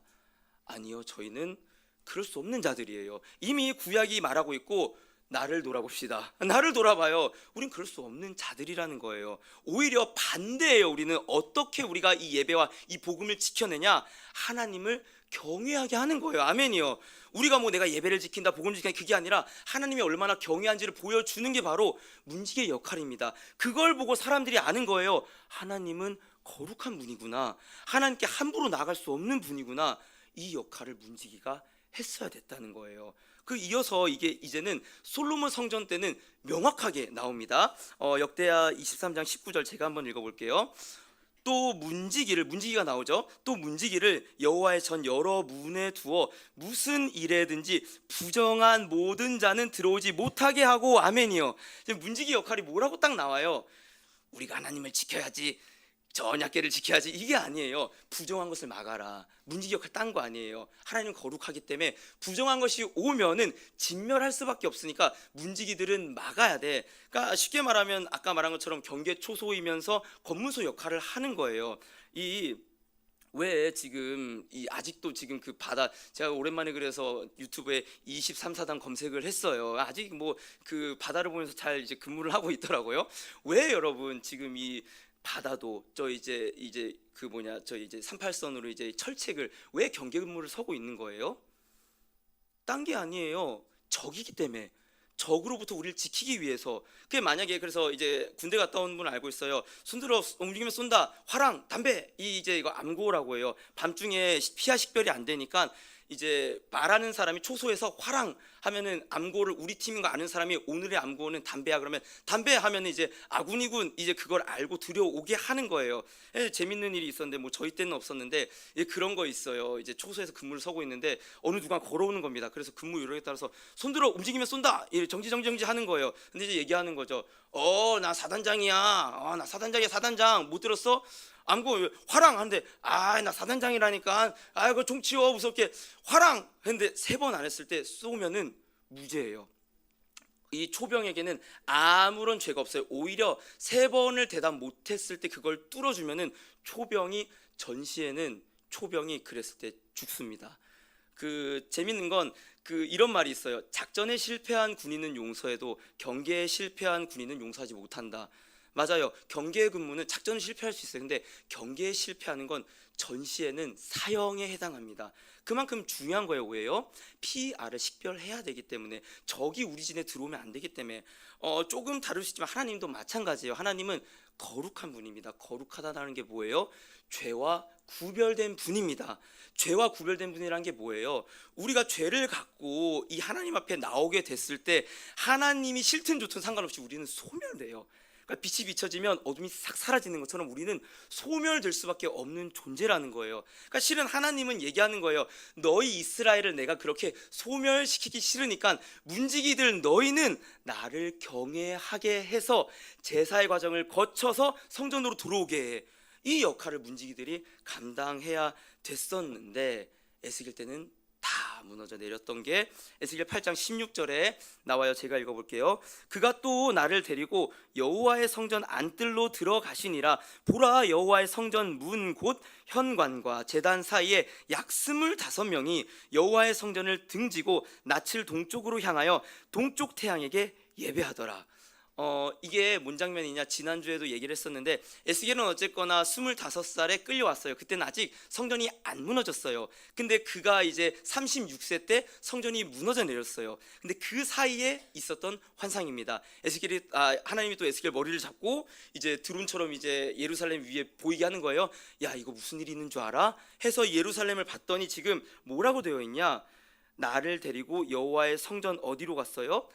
아니요, 저희는 그럴 수 없는 자들이에요. 이미 구약이 말하고 있고 나를 돌아봅시다. 나를 돌아봐요. 우린 그럴 수 없는 자들이라는 거예요. 오히려 반대예요. 우리는 어떻게 우리가 이 예배와 이 복음을 지켜내냐? 하나님을 경외하게 하는 거예요. 아멘이요. 우리가 뭐 내가 예배를 지킨다, 복음을 지킨다, 그게 아니라 하나님이 얼마나 경외한지를 보여주는 게 바로 문지기의 역할입니다. 그걸 보고 사람들이 아는 거예요. 하나님은 거룩한 분이구나. 하나님께 함부로 나아갈 수 없는 분이구나. 이 역할을 문지기가 했어야 됐다는 거예요. 그 이어서 이게 이제는 솔로몬 성전 때는 명확하게 나옵니다. 역대하 23장 19절 제가 한번 읽어볼게요. 또 문지기가 나오죠. 또 문지기를 여호와의 전 여러 문에 두어 무슨 일에든지 부정한 모든 자는 들어오지 못하게 하고. 아멘이요. 문지기 역할이 뭐라고 딱 나와요. 우리가 하나님을 지켜야지, 전약계를 지켜야지, 이게 아니에요. 부정한 것을 막아라. 문지기 역할 딴 거 아니에요. 하나님은 거룩하기 때문에 부정한 것이 오면은 진멸할 수밖에 없으니까 문지기들은 막아야 돼. 그러니까 쉽게 말하면 아까 말한 것처럼 경계 초소이면서 검문소 역할을 하는 거예요. 왜 지금 아직도 지금 그 바다, 제가 오랜만에 그래서 유튜브에 23사단 검색을 했어요. 아직 뭐 그 바다를 보면서 잘 이제 근무를 하고 있더라고요. 왜 여러분 지금 이 바다도 저 이제 저 이제 38선으로 이제 철책을 왜 경계 근무를 서고 있는 거예요? 딴 게 아니에요. 적이기 때문에. 적으로부터 우리를 지키기 위해서. 그게 만약에 그래서 이제 군대 갔다 온 분 알고 있어요. 손들어 움직이면 쏜다. 화랑, 담배. 이제 이거 암고라고 해요. 밤중에 피하 식별이 안 되니까 이제 말하는 사람이 초소해서 화랑 하면은 암고를 우리 팀인 거 아는 사람이 오늘의 암고는 담배야 그러면 담배 하면은 이제 아군이군 이제 그걸 알고 들여오게 하는 거예요. 재밌는 일이 있었는데 뭐 저희 때는 없었는데 그런 거 있어요. 이제 초소에서 근무를 서고 있는데 어느 누가 걸어오는 겁니다. 그래서 근무 요령에 따라서 손들어 움직이면 쏜다. 정지 하는 거예요. 근데 이제 얘기하는 거죠. 나 사단장이야. 나 사단장이야. 사단장 못 들었어? 암고 화랑 하는데 나 사단장이라니까. 그거 종 치워 무섭게 화랑 했는데 3번 안 했을 때 쏘면은 무죄예요. 이 초병에게는 아무런 죄가 없어요. 오히려 3번을 대답 못했을 때 그걸 뚫어주면은 전시에는 초병이 그랬을 때 죽습니다. 그 재밌는 건 이런 말이 있어요. 작전에 실패한 군인은 용서해도 경계에 실패한 군인은 용서하지 못한다. 맞아요. 경계 근무는 작전은 실패할 수 있어요. 근데 경계에 실패하는 건 전시에는 사형에 해당합니다. 그만큼 중요한 거예요. 왜요? 피아를 식별해야 되기 때문에. 적이 우리 진에 들어오면 안 되기 때문에. 조금 다를 수 있지만 하나님도 마찬가지예요. 하나님은 거룩한 분입니다. 거룩하다는 게 뭐예요? 죄와 구별된 분입니다. 죄와 구별된 분이라는 게 뭐예요? 우리가 죄를 갖고 이 하나님 앞에 나오게 됐을 때 하나님이 싫든 좋든 상관없이 우리는 소멸돼요. 그러니까 빛이 비춰지면 어둠이 싹 사라지는 것처럼 우리는 소멸될 수밖에 없는 존재라는 거예요. 그러니까 실은 하나님은 얘기하는 거예요. 너희 이스라엘을 내가 그렇게 소멸시키기 싫으니까 문지기들 너희는 나를 경외하게 해서 제사의 과정을 거쳐서 성전으로 들어오게 해. 이 역할을 문지기들이 감당해야 됐었는데 에스겔 때는 다 무너져 내렸던 게 에스겔 8장 16절에 나와요. 제가 읽어볼게요. 그가 또 나를 데리고 여호와의 성전 안뜰로 들어가시니라. 보라, 여호와의 성전 문 곧 현관과 제단 사이에 약 25명이 여호와의 성전을 등지고 낯을 동쪽으로 향하여 동쪽 태양에게 예배하더라. 이게 뭔 장면이냐, 지난주에도 얘기를 했었는데 에스겔은 어쨌거나 25살에 끌려왔어요. 그때는 아직 성전이 안 무너졌어요. 근데 그가 이제 36세 때 성전이 무너져 내렸어요. 근데 그 사이에 있었던 환상입니다. 하나님이 또 에스겔 머리를 잡고 이제 드론처럼 이제 예루살렘 위에 보이게 하는 거예요. 야, 이거 무슨 일이 있는 줄 알아? 해서 예루살렘을 봤더니 지금 뭐라고 되어 있냐? 나를 데리고 여호와의 성전 어디로 갔어요?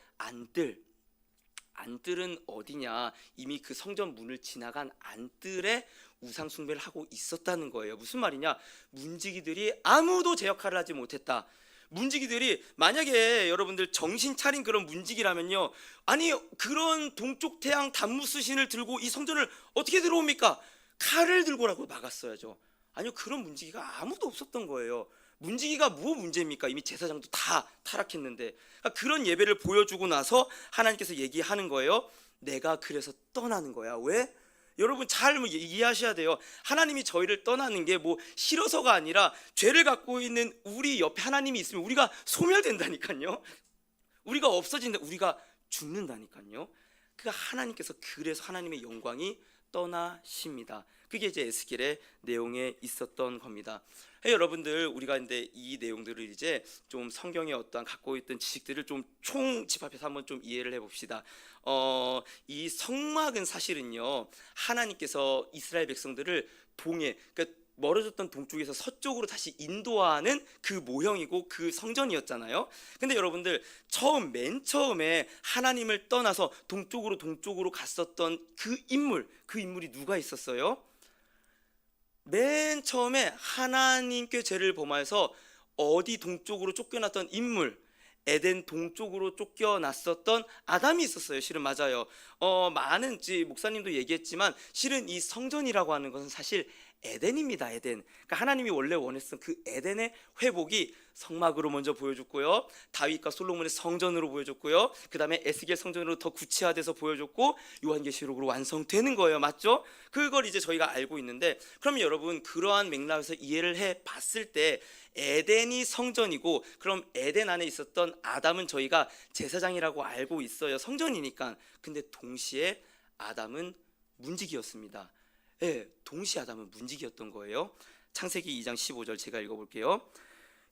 안뜰은 어디냐? 이미 그 성전 문을 지나간 안뜰에 우상 숭배를 하고 있었다는 거예요. 무슨 말이냐? 문지기들이 아무도 제 역할을 하지 못했다. 문지기들이 만약에 여러분들 정신 차린 그런 문지기라면요, 아니 그런 동쪽 태양 단무스신을 들고 이 성전을 어떻게 들어옵니까? 칼을 들고라고 막았어야죠. 아니요, 그런 문지기가 아무도 없었던 거예요. 문지기가 뭐 문제입니까? 이미 제사장도 다 타락했는데. 그러니까 그런 예배를 보여주고 나서 하나님께서 얘기하는 거예요. 내가 그래서 떠나는 거야. 왜? 여러분 잘 이해하셔야 돼요. 하나님이 저희를 떠나는 게 뭐 싫어서가 아니라 죄를 갖고 있는 우리 옆에 하나님이 있으면 우리가 소멸된다니까요. 우리가 없어진다. 우리가 죽는다니까요. 그 하나님께서 그래서 하나님의 영광이 떠나십니다. 그게 이제 에스겔의 내용에 있었던 겁니다. 여러분들 우리가 근데 이 내용들을 이제 좀 성경의 어떠한 갖고 있던 지식들을 좀 총 집합해서 한번 좀 이해를 해봅시다. 이 성막은 사실은요 하나님께서 이스라엘 백성들을 동해 그러니까 멀어졌던 동쪽에서 서쪽으로 다시 인도하는 그 모형이고 그 성전이었잖아요. 근데 여러분들 맨 처음에 하나님을 떠나서 동쪽으로 갔었던 그 인물이 누가 있었어요? 맨 처음에 하나님께 죄를 범하여서 어디 동쪽으로 쫓겨났던 인물, 에덴 동쪽으로 쫓겨났었던 아담이 있었어요. 실은 맞아요. 많은 목사님도 얘기했지만 실은 이 성전이라고 하는 것은 사실 에덴입니다. 에덴. 그러니까 하나님이 원래 원했던 그 에덴의 회복이 성막으로 먼저 보여줬고요. 다윗과 솔로몬의 성전으로 보여줬고요. 그 다음에 에스겔 성전으로 더 구체화돼서 보여줬고 요한계시록으로 완성되는 거예요. 맞죠? 그걸 이제 저희가 알고 있는데 그럼 여러분 그러한 맥락에서 이해를 해봤을 때 에덴이 성전이고 그럼 에덴 안에 있었던 아담은 저희가 제사장이라고 알고 있어요. 성전이니까. 근데 동시에 아담은 문지기였습니다. 네, 동시에 아담은 문지기였던 거예요. 창세기 2장 15절 제가 읽어볼게요.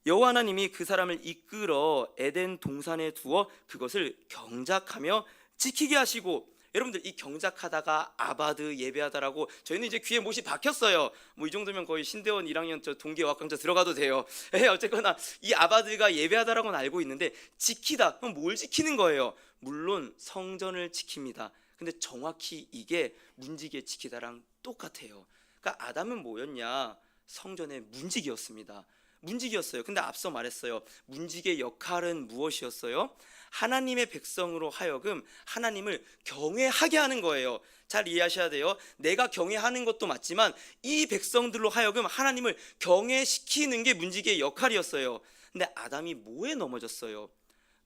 여호와 하나님이 그 사람을 이끌어 에덴 동산에 두어 그것을 경작하며 지키게 하시고, 여러분들 이 경작하다가 아바드 예배하다라고 저희는 이제 귀에 못이 박혔어요. 뭐 이 정도면 거의 신대원 1학년 저 동계어학강좌 들어가도 돼요. 어쨌거나 이 아바드가 예배하다라고는 알고 있는데 지키다 그럼 뭘 지키는 거예요? 물론 성전을 지킵니다. 근데 정확히 이게 문지기에 지키다랑 똑같아요. 그러니까 아담은 뭐였냐? 성전의 문지기였습니다. 문지기였어요. 근데 앞서 말했어요. 문지기의 역할은 무엇이었어요? 하나님의 백성으로 하여금 하나님을 경외하게 하는 거예요. 잘 이해하셔야 돼요. 내가 경외하는 것도 맞지만 이 백성들로 하여금 하나님을 경외시키는 게 문지기의 역할이었어요. 근데 아담이 뭐에 넘어졌어요?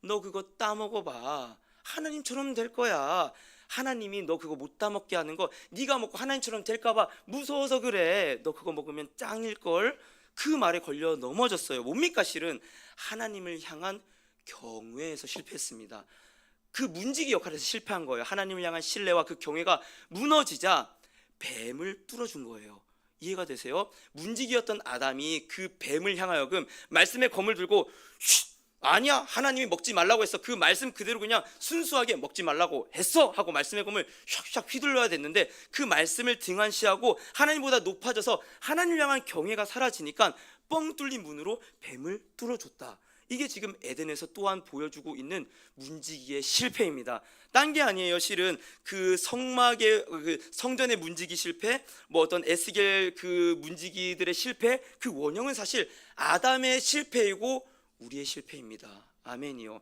너 그거 따먹어봐. 하나님처럼 될 거야. 하나님이 너 그거 못 따먹게 하는 거 네가 먹고 하나님처럼 될까봐 무서워서 그래. 너 그거 먹으면 짱일걸. 그 말에 걸려 넘어졌어요. 뭡니까? 실은 하나님을 향한 경외에서 실패했습니다. 그 문지기 역할에서 실패한 거예요. 하나님을 향한 신뢰와 그 경외가 무너지자 뱀을 뚫어준 거예요. 이해가 되세요? 문지기였던 아담이 그 뱀을 향하여금 말씀의 검을 들고 아니야 하나님이 먹지 말라고 했어. 그 말씀 그대로 그냥 순수하게 먹지 말라고 했어 하고 말씀의 검을 샥샥 휘둘러야 됐는데 그 말씀을 등한시하고 하나님보다 높아져서 하나님을 향한 경외가 사라지니까 뻥 뚫린 문으로 뱀을 뚫어줬다. 이게 지금 에덴에서 또한 보여주고 있는 문지기의 실패입니다. 딴 게 아니에요. 실은 그 성막의 그 성전의 문지기 실패, 뭐 어떤 에스겔 그 문지기들의 실패, 그 원형은 사실 아담의 실패이고 우리의 실패입니다. 아멘이요.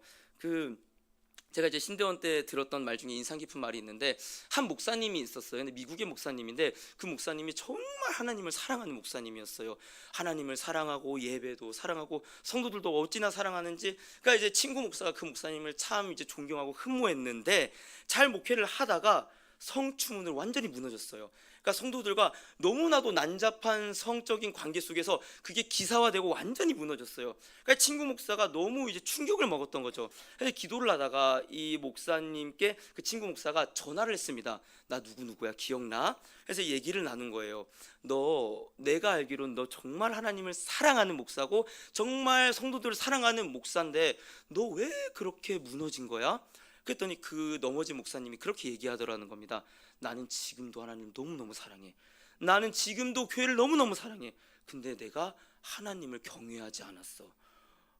제가 이제 신대원 때 들었던 말 중에 인상 깊은 말이 있는데 한 목사님이 있었어요. 근데 미국의 목사님인데 그 목사님이 정말 하나님을 사랑하는 목사님이었어요. 하나님을 사랑하고 예배도 사랑하고 성도들도 어찌나 사랑하는지. 그러니까 이제 친구 목사가 그 목사님을 참 이제 존경하고 흠모했는데 잘 목회를 하다가 성추문을 완전히 무너졌어요. 그러니까 성도들과 너무나도 난잡한 성적인 관계 속에서 그게 기사화되고 완전히 무너졌어요. 그러니까 친구 목사가 너무 이제 충격을 먹었던 거죠. 그래서 기도를 하다가 이 목사님께 그 친구 목사가 전화를 했습니다. 나 누구누구야 기억나? 그래서 얘기를 나눈 거예요. 내가 알기로는 너 정말 하나님을 사랑하는 목사고 정말 성도들을 사랑하는 목사인데 너 왜 그렇게 무너진 거야? 그랬더니 그 넘어진 목사님이 그렇게 얘기하더라는 겁니다. 나는 지금도 하나님 너무너무 사랑해. 나는 지금도 교회를 너무너무 사랑해. 근데 내가 하나님을 경외하지 않았어.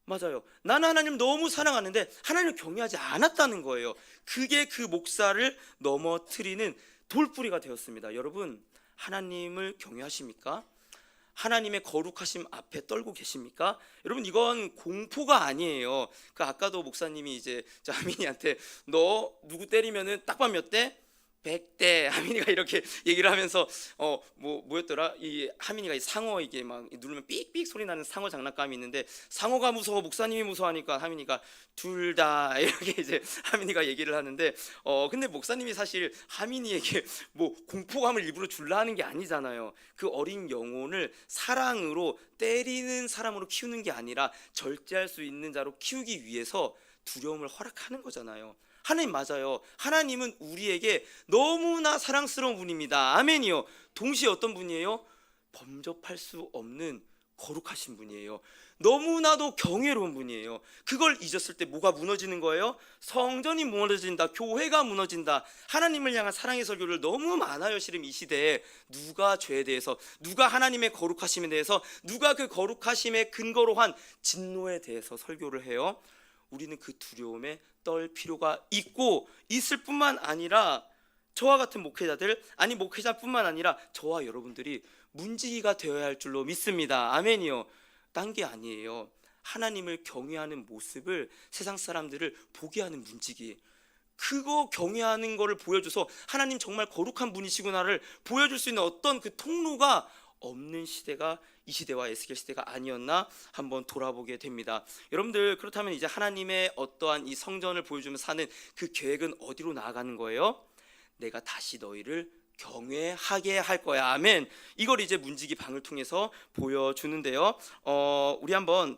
맞아요. 나는 하나님 너무 사랑하는데 하나님을 경외하지 않았다는 거예요. 그게 그 목사를 넘어뜨리는 돌뿌리가 되었습니다. 여러분, 하나님을 경외하십니까? 하나님의 거룩하심 앞에 떨고 계십니까? 여러분, 이건 공포가 아니에요. 아까도 목사님이 이제 하민이한테 너 누구 때리면은 딱밤 몇 대? 100대. 하민이가 이렇게 얘기를 하면서 뭐였더라? 이 하민이가 이 상어 이게 막 누르면 삑삑 소리 나는 상어 장난감이 있는데 상어가 무서워 목사님이 무서워하니까 하민이가 둘 다 이렇게 이제 하민이가 얘기를 하는데 근데 목사님이 사실 하민이에게 뭐 공포감을 일부러 줄라 하는 게 아니잖아요. 그 어린 영혼을 사랑으로 때리는 사람으로 키우는 게 아니라 절제할 수 있는 자로 키우기 위해서 두려움을 허락하는 거잖아요. 하나님 맞아요. 하나님은 우리에게 너무나 사랑스러운 분입니다. 아멘이요. 동시에 어떤 분이에요? 범접할 수 없는 거룩하신 분이에요. 너무나도 경외로운 분이에요. 그걸 잊었을 때 뭐가 무너지는 거예요? 성전이 무너진다. 교회가 무너진다. 하나님을 향한 사랑의 설교를 너무 많아요. 실은 이 시대에 누가 죄에 대해서, 누가 하나님의 거룩하심에 대해서, 누가 그 거룩하심의 근거로 한 진노에 대해서 설교를 해요. 우리는 그 두려움에 떨 필요가 있고 있을 뿐만 아니라 저와 같은 목회자들, 아니 목회자뿐만 아니라 저와 여러분들이 문지기가 되어야 할 줄로 믿습니다. 아멘이요. 딴 게 아니에요. 하나님을 경외하는 모습을 세상 사람들을 보게 하는 문지기, 그거 경외하는 거를 보여줘서 하나님 정말 거룩한 분이시구나를 보여줄 수 있는 어떤 그 통로가 없는 시대가 이 시대와 에스겔 시대가 아니었나 한번 돌아보게 됩니다. 여러분들, 그렇다면 이제 하나님의 어떠한 이 성전을 보여주며 사는 그 계획은 어디로 나아가는 거예요? 내가 다시 너희를 경외하게 할 거야. 아멘. 이걸 이제 문지기 방을 통해서 보여주는데요. 우리 한번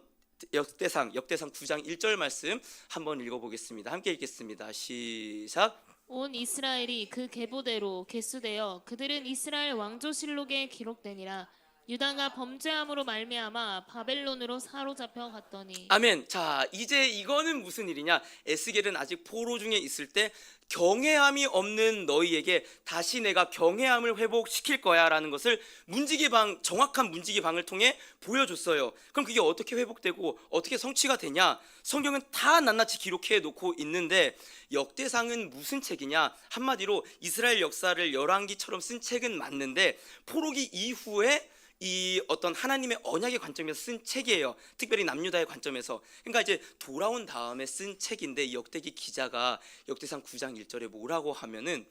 역대상 9장 1절 말씀 한번 읽어보겠습니다. 함께 읽겠습니다. 시작. 온 이스라엘이 그 계보대로 계수되어 그들은 이스라엘 왕조실록에 기록되니라. 유다가 범죄함으로 말미암아 바벨론으로 사로잡혀 갔더니. 아멘. 자, 이제 이거는 무슨 일이냐? 에스겔은 아직 포로 중에 있을 때 경외함이 없는 너희에게 다시 내가 경외함을 회복시킬 거야 라는 것을 문지기방, 정확한 문지기방을 통해 보여줬어요. 그럼 그게 어떻게 회복되고 어떻게 성취가 되냐? 성경은 다 낱낱이 기록해 놓고 있는데, 역대상은 무슨 책이냐? 한마디로 이스라엘 역사를 열왕기처럼 쓴 책은 맞는데 포로기 이후에 이 어떤 하나님의 언약의 관점에서 쓴 책이에요. 특별히 남유다의 관점에서. 그러니까 이제 돌아온 다음에 쓴 책인데, 이 역대기 기자가 역대상 9장 1절에 뭐라고 하면은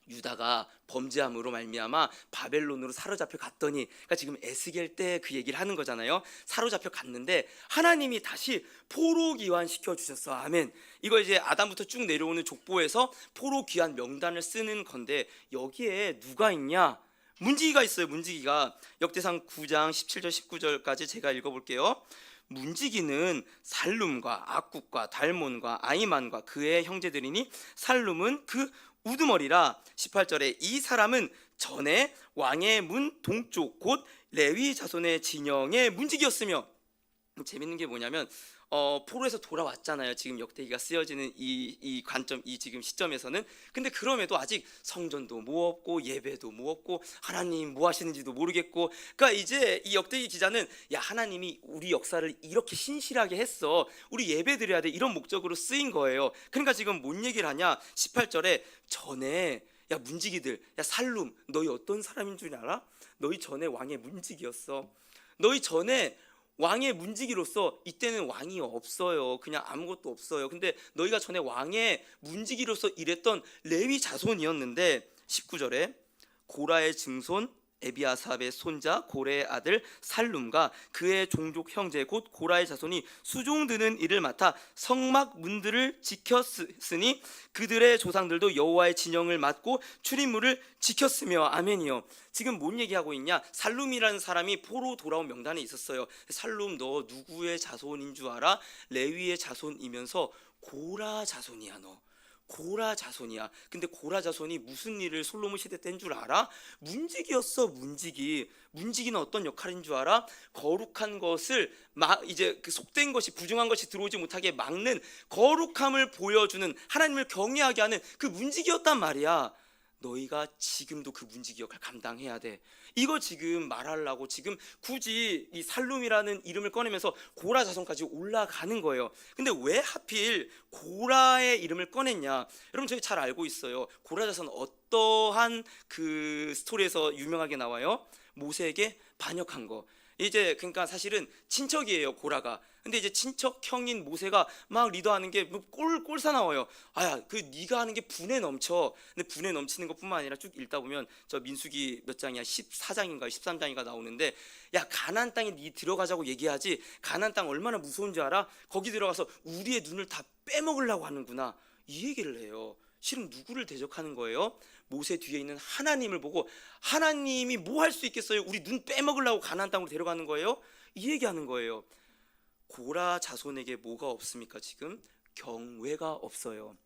유다가 범죄함으로 말미암아 바벨론으로 사로잡혀 갔더니, 그러니까 지금 에스겔 때 그 얘기를 하는 거잖아요. 사로잡혀 갔는데 하나님이 다시 포로 귀환시켜 주셨어. 아멘. 이거 이제 아담부터 쭉 내려오는 족보에서 포로 귀환 명단을 쓰는 건데, 여기에 누가 있냐? 문지기가 있어요. 문지기가 역대상 9장 17절 19절까지 제가 읽어볼게요. 문지기는 살룸과 악국과 달몬과 아이만과 그의 형제들이니 살룸은 그 우두머리라. 18절에 이 사람은 전에 왕의 문 동쪽 곧 레위 자손의 진영의 문지기였으며, 재밌는 게 뭐냐면 포로에서 돌아왔잖아요. 지금 역대기가 쓰여지는 이 관점, 이 지금 시점에서는. 근데 그럼에도 아직 성전도 뭐 없고 예배도 뭐 없고 하나님 뭐 하시는지도 모르겠고, 그러니까 이제 이 역대기 기자는 야, 하나님이 우리 역사를 이렇게 신실하게 했어, 우리 예배 드려야 돼, 이런 목적으로 쓰인 거예요. 그러니까 지금 뭔 얘기를 하냐? 18절에 전에, 야 문지기들, 야 살룸, 너희 어떤 사람인 줄 알아? 너희 전에 왕의 문지기였어. 너희 전에 왕의 문지기로서, 이때는 왕이 없어요. 그냥 아무것도 없어요. 근데 너희가 전에 왕의 문지기로서 일했던 레위 자손이었는데, 19절에 고라의 증손 에비아삽의 손자 고레의 아들 살룸과 그의 종족 형제 곧 고라의 자손이 수종드는 일을 맡아 성막 문들을 지켰으니 그들의 조상들도 여호와의 진영을 맡고 출입문을 지켰으며. 아멘이요. 지금 뭔 얘기하고 있냐? 살룸이라는 사람이 포로 돌아온 명단에 있었어요. 살룸, 너 누구의 자손인 줄 알아? 레위의 자손이면서 고라 자손이야. 너 고라 자손이야. 근데 고라 자손이 무슨 일을 솔로몬 시대 때인 줄 알아? 문지기였어. 문지기. 문지기는 어떤 역할인 줄 알아? 거룩한 것을 이제 그 속된 것이, 부정한 것이 들어오지 못하게 막는, 거룩함을 보여주는, 하나님을 경외하게 하는 그 문지기였단 말이야. 너희가 지금도 그 문지기 역할 감당해야 돼. 이거 지금 말하려고 지금 굳이 이 살룸이라는 이름을 꺼내면서 고라 자손까지 올라가는 거예요. 근데 왜 하필 고라의 이름을 꺼냈냐? 여러분, 저희 잘 알고 있어요. 고라 자손 어떠한 그 스토리에서 유명하게 나와요? 모세에게 반역한 거. 이제 그러니까 사실은 친척이에요, 고라가. 근데 이제 친척 형인 모세가 막 리더하는 게 꼴사 나와요. 아야, 그 네가 하는 게 분에 넘쳐. 근데 분에 넘치는 것뿐만 아니라 쭉 읽다 보면 저 민수기 몇 장이야? 14장인가 13장인가 나오는데, 야, 가나안 땅에 네 들어가자고 얘기하지, 가나안 땅 얼마나 무서운지 알아? 거기 들어가서 우리의 눈을 다 빼먹으려고 하는구나, 이 얘기를 해요. 실은 누구를 대적하는 거예요? 모세 뒤에 있는 하나님을 보고, 하나님이 뭐 할 수 있겠어요? 우리 눈 빼먹으려고 가나안 땅으로 데려가는 거예요? 이 얘기하는 거예요. 고라 자손에게 뭐가 없습니까? 지금 경외가 없어요.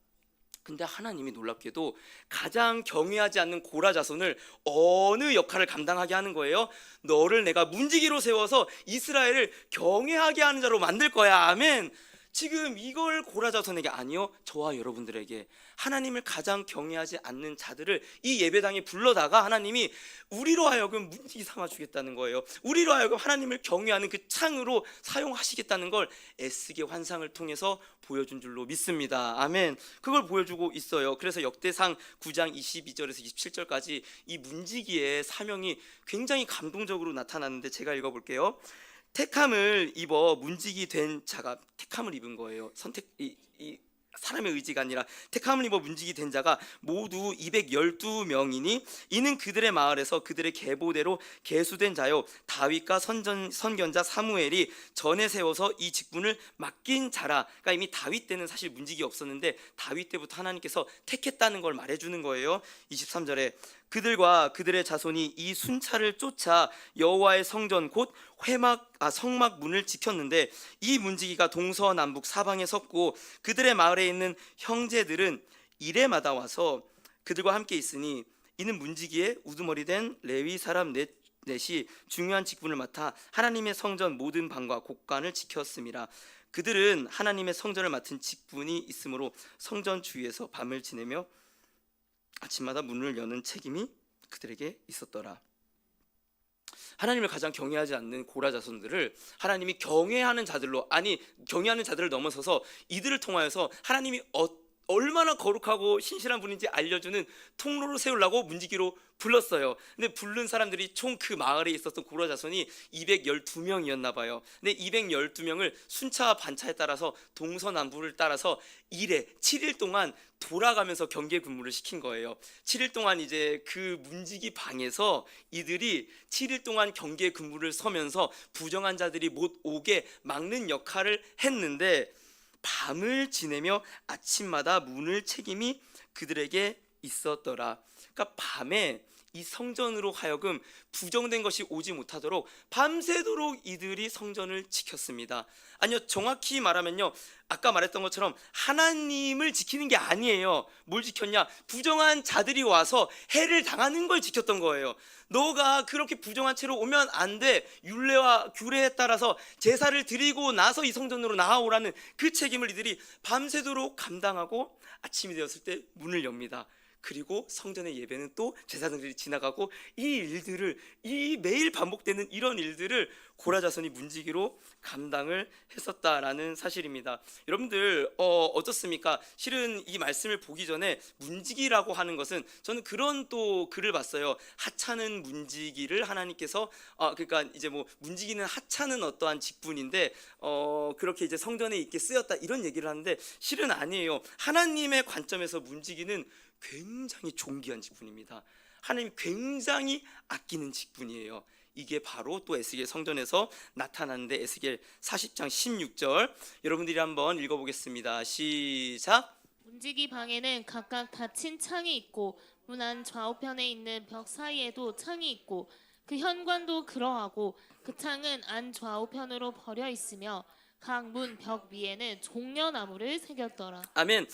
근데 하나님이 놀랍게도 가장 경외하지 않는 고라 자손을 어느 역할을 감당하게 하는 거예요? 너를 내가 문지기로 세워서 이스라엘을 경외하게 하는 자로 만들 거야. 아멘. 지금 이걸 고라 자손에게, 아니요, 저와 여러분들에게, 하나님을 가장 경외하지 않는 자들을 이 예배당에 불러다가 하나님이 우리로 하여금 문지기 삼아주겠다는 거예요. 우리로 하여금 하나님을 경외하는 그 창으로 사용하시겠다는 걸 에스겔 환상을 통해서 보여준 줄로 믿습니다. 아멘. 그걸 보여주고 있어요. 그래서 역대상 9장 22절에서 27절까지 이 문지기의 사명이 굉장히 감동적으로 나타나는데 제가 읽어볼게요. 택함을 입어 문지기 된 자가, 택함을 입은 거예요. 이 사람의 의지가 아니라 택함을 입어 문지기 된 자가 모두 212명이니 이는 그들의 마을에서 그들의 계보대로 계수된 자요 다윗과 선견자 사무엘이 전에 세워서 이 직분을 맡긴 자라. 그러니까 이미 다윗 때는 사실 문지기 없었는데 다윗 때부터 하나님께서 택했다는 걸 말해주는 거예요. 23절에 그들과 그들의 자손이 이 순찰을 쫓아 여호와의 성전 곧 성막 문을 지켰는데 이 문지기가 동서남북 사방에 섰고 그들의 마을에 있는 형제들은 이레마다 와서 그들과 함께 있으니 이는 문지기의 우두머리 된 레위 사람 넷이 중요한 직분을 맡아 하나님의 성전 모든 방과 곳간을 지켰습니다. 그들은 하나님의 성전을 맡은 직분이 있으므로 성전 주위에서 밤을 지내며 아침마다 문을 여는 책임이 그들에게 있었더라. 하나님을 가장 경외하지 않는 고라 자손들을 하나님이 경외하는 자들로, 아니 경외하는 자들을 넘어서서 이들을 통하여서 하나님이 얼마나 거룩하고 신실한 분인지 알려주는 통로를 세우려고 문지기로 불렀어요. 근데 부른 사람들이 총 그 마을에 있었던 고라 자손이 212명이었나 봐요. 근데 212명을 순차와 반차에 따라서 동서남북을 따라서 7일 동안 돌아가면서 경계 근무를 시킨 거예요. 7일 동안 이제 그 문지기 방에서 이들이 7일 동안 경계 근무를 서면서 부정한 자들이 못 오게 막는 역할을 했는데 밤을 지내며 아침마다 문을 책임이 그들에게 있었더라. 그러니까 밤에 이 성전으로 하여금 부정된 것이 오지 못하도록 밤새도록 이들이 성전을 지켰습니다. 아니요, 정확히 말하면요, 아까 말했던 것처럼 하나님을 지키는 게 아니에요. 뭘 지켰냐? 부정한 자들이 와서 해를 당하는 걸 지켰던 거예요. 너가 그렇게 부정한 채로 오면 안 돼. 율례와 규례에 따라서 제사를 드리고 나서 이 성전으로 나아오라는 그 책임을 이들이 밤새도록 감당하고 아침이 되었을 때 문을 엽니다. 그리고 성전의 예배는 또 제사장들이 지나가고 이 매일 반복되는 이런 일들을 고라 자손이 문지기로 감당을 했었다라는 사실입니다. 여러분들 어떻습니까? 실은 이 말씀을 보기 전에 문지기라고 하는 것은 저는 그런 또 글을 봤어요. 하찮은 문지기를 하나님께서 그러니까 이제 뭐 문지기는 하찮은 어떠한 직분인데 그렇게 이제 성전에 있게 쓰였다 이런 얘기를 하는데 실은 아니에요. 하나님의 관점에서 문지기는 굉장히 존귀한 직분입니다. 하나님이 굉장히 아끼는 직분이에요. 이게 바로 또 에스겔 성전에서 나타나는데 에스겔 40장 16절 여러분들이 한번 읽어보겠습니다. 시작. 문지기 방에는 각각 닫힌 창이 있고 문 안 좌우편에 있는 벽 사이에도 창이 있고 그 현관도 그러하고 그 창은 안 좌우편으로 벌여 있으며 각 문 벽 위에는 종려나무를 새겼더라. 아멘.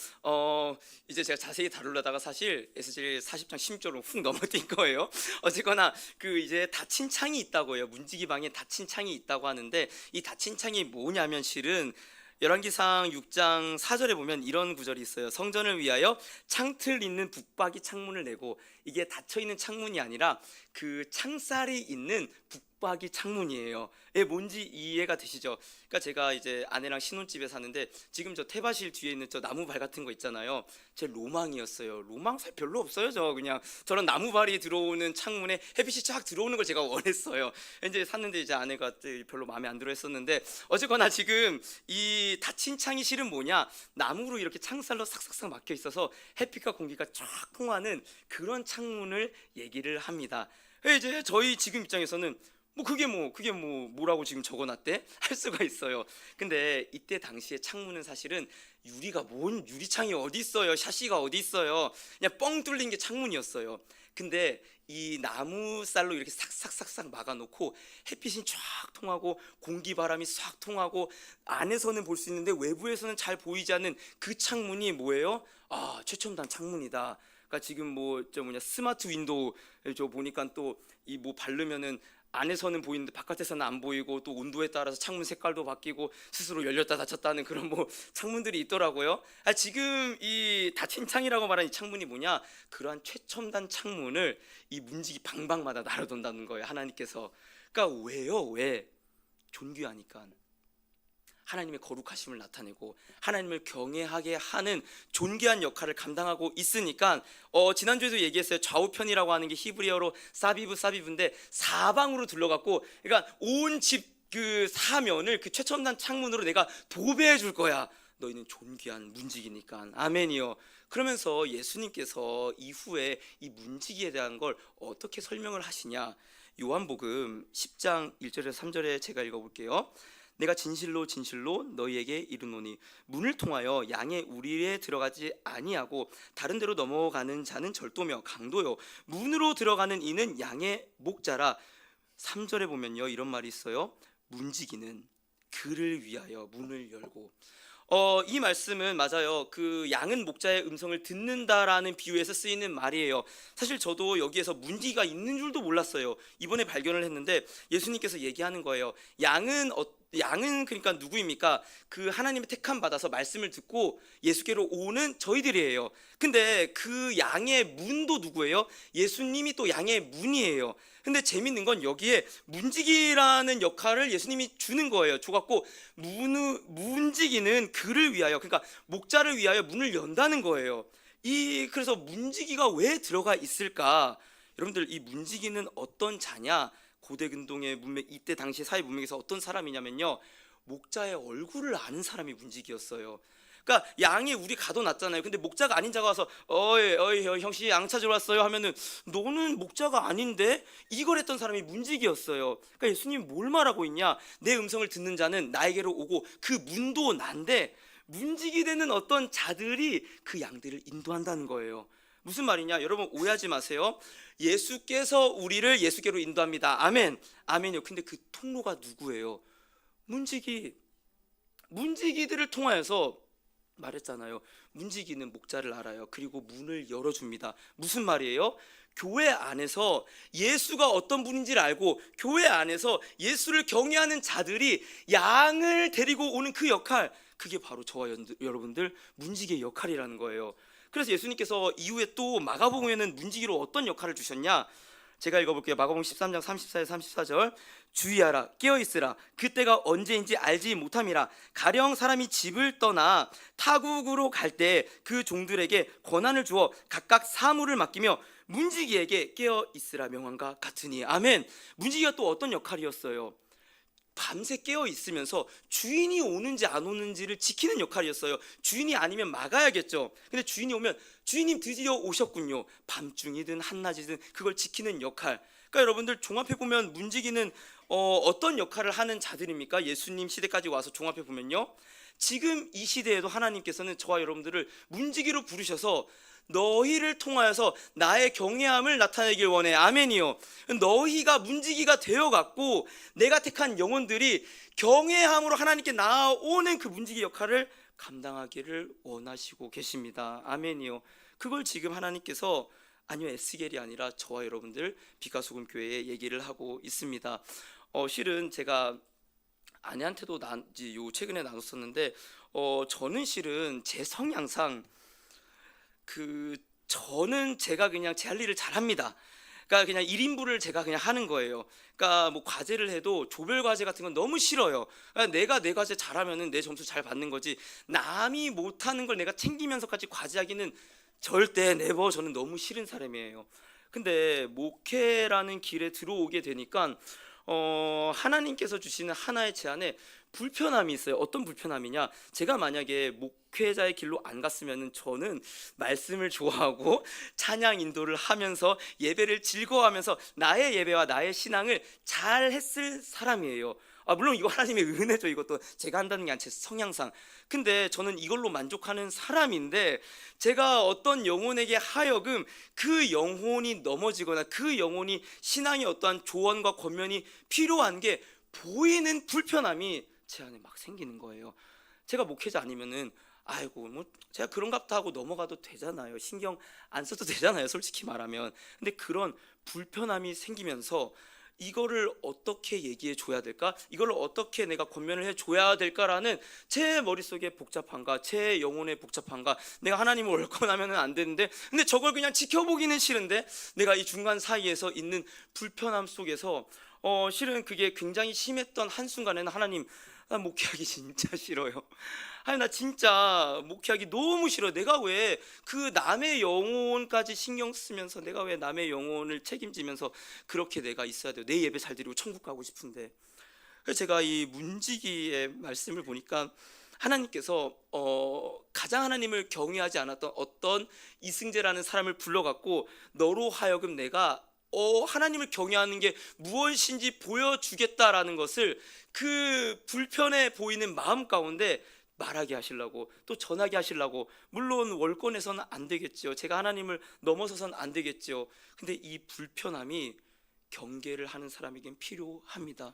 이제 제가 자세히 다루려다가 사실 에스겔 40장 16절로 훅 넘어뛴 거예요. 어쨌거나 그 이제 닫힌 창이 있다고 해요. 문지기 방에 닫힌 창이 있다고 하는데 이 닫힌 창이 뭐냐면 실은 열왕기상 6장 4절에 보면 이런 구절이 있어요. 성전을 위하여 창틀 있는 북박이 창문을 내고, 이게 닫혀 있는 창문이 아니라 그 창살이 있는 북박이 창문이에요. 예, 뭔지 이해가 되시죠? 그러니까 제가 이제 아내랑 신혼집에 사는데 지금 저 태바실 뒤에 있는 저 나무발 같은 거 있잖아요. 제 로망이었어요. 로망 별로 없어요. 저 그냥 저런 나무발이 들어오는 창문에 햇빛이 쫙 들어오는 걸 제가 원했어요. 이제 샀는데 이제 아내가 별로 마음에 안 들어 했었는데 어쨌거나 지금 이 닫힌 창이 실은 뭐냐? 나무로 이렇게 창살로 싹싹싹 막혀 있어서 햇빛과 공기가 쫙 통하는 그런 창문을 얘기를 합니다. 이제 저희 지금 입장에서는 그게 뭐라고 지금 적어놨대? 할 수가 있어요. 근데 이때 당시에 창문은 사실은 유리가 뭔 유리창이 어디 있어요? 샤시가 어디 있어요? 그냥 뻥 뚫린 게 창문이었어요. 근데 이 나무 쌀로 이렇게 싹싹싹싹 막아놓고 햇빛이 쫙 통하고 공기 바람이 싹 통하고 안에서는 볼 수 있는데 외부에서는 잘 보이지 않는 그 창문이 뭐예요? 아, 최첨단 창문이다. 그러니까 지금 스마트 윈도우 저 보니까 또 이 뭐 바르면은 안에서는 보이는데 바깥에서는 안 보이고 또 온도에 따라서 창문 색깔도 바뀌고 스스로 열렸다 닫혔다는 그런 뭐 창문들이 있더라고요. 지금 이 닫힌 창이라고 말하는 이 창문이 뭐냐? 그러한 최첨단 창문을 이 문지기 방방마다 날아돈다는 거예요, 하나님께서. 그러니까 왜요? 왜? 존귀하니까. 하나님의 거룩하심을 나타내고 하나님을 경외하게 하는 존귀한 역할을 감당하고 있으니까 지난주에도 얘기했어요. 좌우편이라고 하는 게 히브리어로 사비브인데 사방으로 둘러갖고, 그러니까 온 집 그 사면을 그 최첨단 창문으로 내가 도배해 줄 거야. 너희는 존귀한 문지기니까. 아멘이요. 그러면서 예수님께서 이후에 이 문지기에 대한 걸 어떻게 설명을 하시냐? 요한복음 10장 1절에서 3절에 제가 읽어볼게요. 내가 진실로 진실로 너희에게 이르노니 문을 통하여 양의 우리에 들어가지 아니하고 다른 데로 넘어가는 자는 절도며 강도요 문으로 들어가는 이는 양의 목자라. 3절에 보면요 이런 말이 있어요. 문지기는 그를 위하여 문을 열고. 이 말씀은 맞아요. 그 양은 목자의 음성을 듣는다라는 비유에서 쓰이는 말이에요. 사실 저도 여기에서 문지기가 있는 줄도 몰랐어요. 이번에 발견을 했는데 예수님께서 얘기하는 거예요. 양은 그러니까 누구입니까? 그 하나님의 택함 받아서 말씀을 듣고 예수께로 오는 저희들이에요. 근데 그 양의 문도 누구예요? 예수님이 또 양의 문이에요. 근데 재밌는 건 여기에 문지기라는 역할을 예수님이 주는 거예요. 줘갖고 문지기는 그를 위하여, 그러니까 목자를 위하여 문을 연다는 거예요. 그래서 문지기가 왜 들어가 있을까? 여러분들, 이 문지기는 어떤 자냐? 고대 근동의 문명, 이때 당시 사회 문명에서 어떤 사람이냐면요, 목자의 얼굴을 아는 사람이 문지기였어요. 그러니까 양이 우리 가둬놨잖아요. 근데 목자가 아닌 자가 와서 어이 형씨 양 찾으러 왔어요 하면은 너는 목자가 아닌데? 이걸 했던 사람이 문지기였어요. 그러니까 예수님이 뭘 말하고 있냐? 내 음성을 듣는 자는 나에게로 오고 그 문도 난데, 문지기 되는 어떤 자들이 그 양들을 인도한다는 거예요. 무슨 말이냐? 여러분 오해하지 마세요. 예수께서 우리를 예수께로 인도합니다. 아멘. 아멘이요. 근데 그 통로가 누구예요? 문지기들을 통하여서 말했잖아요. 문지기는 목자를 알아요. 그리고 문을 열어줍니다. 무슨 말이에요? 교회 안에서 예수가 어떤 분인지를 알고 교회 안에서 예수를 경외하는 자들이 양을 데리고 오는 그 역할, 그게 바로 저와 여러분들 문지기의 역할이라는 거예요. 그래서 예수님께서 이후에 또 마가복음에는 문지기로 어떤 역할을 주셨냐? 제가 읽어볼게요. 마가복음 13장 34절 34절. 주의하라, 깨어있으라, 그때가 언제인지 알지 못함이라. 가령 사람이 집을 떠나 타국으로 갈 때 그 종들에게 권한을 주어 각각 사물을 맡기며 문지기에게 깨어있으라 명함과 같으니. 아멘. 문지기가 또 어떤 역할이었어요? 밤새 깨어 있으면서 주인이 오는지 안 오는지를 지키는 역할이었어요. 주인이 아니면 막아야겠죠. 근데 주인이 오면 주인님 드디어 오셨군요. 밤중이든 한낮이든 그걸 지키는 역할. 그러니까 여러분들 종합해 보면 문지기는 어떤 역할을 하는 자들입니까? 예수님 시대까지 와서 종합해 보면요, 지금 이 시대에도 하나님께서는 저와 여러분들을 문지기로 부르셔서 너희를 통하여서 나의 경외함을 나타내길 원해. 아멘이요. 너희가 문지기가 되어갖고 내가 택한 영혼들이 경외함으로 하나님께 나아오는 그 문지기 역할을 감당하기를 원하시고 계십니다. 아멘이요. 그걸 지금 하나님께서, 아니요, 에스겔이 아니라 저와 여러분들 빛과 소금 교회에 얘기를 하고 있습니다. 실은 제가 아내한테도 최근에 나눴었는데, 저는 실은 제 성향상 저는 제가 그냥 제 할 일을 잘합니다. 그러니까 그냥 1인분을 제가 그냥 하는 거예요. 그러니까 뭐 과제를 해도 조별 과제 같은 건 너무 싫어요. 그러니까 내가 내 과제 잘하면은 내 점수 잘 받는 거지, 남이 못하는 걸 내가 챙기면서까지 과제하기는 절대 네버. 저는 너무 싫은 사람이에요. 근데 목회라는 길에 들어오게 되니까 하나님께서 주시는 하나의 제안에 불편함이 있어요. 어떤 불편함이냐? 제가 만약에 목회자의 길로 안 갔으면은 저는 말씀을 좋아하고 찬양 인도를 하면서 예배를 즐거워하면서 나의 예배와 나의 신앙을 잘 했을 사람이에요. 물론 이거 하나님의 은혜죠. 이것도 제가 한다는 게 아니라 제 성향상. 근데 저는 이걸로 만족하는 사람인데, 제가 어떤 영혼에게 하여금 그 영혼이 넘어지거나 그 영혼이 신앙의 어떠한 조언과 권면이 필요한 게 보이는 불편함이 제 안에 막 생기는 거예요. 제가 목회자 아니면은 아이고 뭐 제가 그런갑다 하고 넘어가도 되잖아요. 신경 안 써도 되잖아요. 솔직히 말하면. 근데 그런 불편함이 생기면서 이거를 어떻게 얘기해 줘야 될까? 이걸 어떻게 내가 권면을 해 줘야 될까라는 제 머릿속의 복잡함과 제 영혼의 복잡함과, 내가 하나님을 월권하면 안 되는데 근데 저걸 그냥 지켜보기는 싫은데, 내가 이 중간 사이에서 있는 불편함 속에서 실은 그게 굉장히 심했던 한순간에는 하나님, 나 목회하기 진짜 싫어요. 아니 나 진짜 목회하기 너무 싫어. 내가 왜 그 남의 영혼까지 신경 쓰면서, 내가 왜 남의 영혼을 책임지면서 그렇게 내가 있어야 돼요. 내 예배 잘 드리고 천국 가고 싶은데. 그래서 제가 이 문지기의 말씀을 보니까 하나님께서 가장 하나님을 경외하지 않았던 어떤 이승재라는 사람을 불러갖고 너로 하여금 내가 하나님을 경외하는 게 무엇인지 보여주겠다라는 것을 그 불편해 보이는 마음 가운데 말하게 하시려고, 또 전하게 하시려고. 물론 월권에서는 안 되겠죠. 제가 하나님을 넘어서서는 안 되겠죠. 근데 이 불편함이 경계를 하는 사람에겐 필요합니다.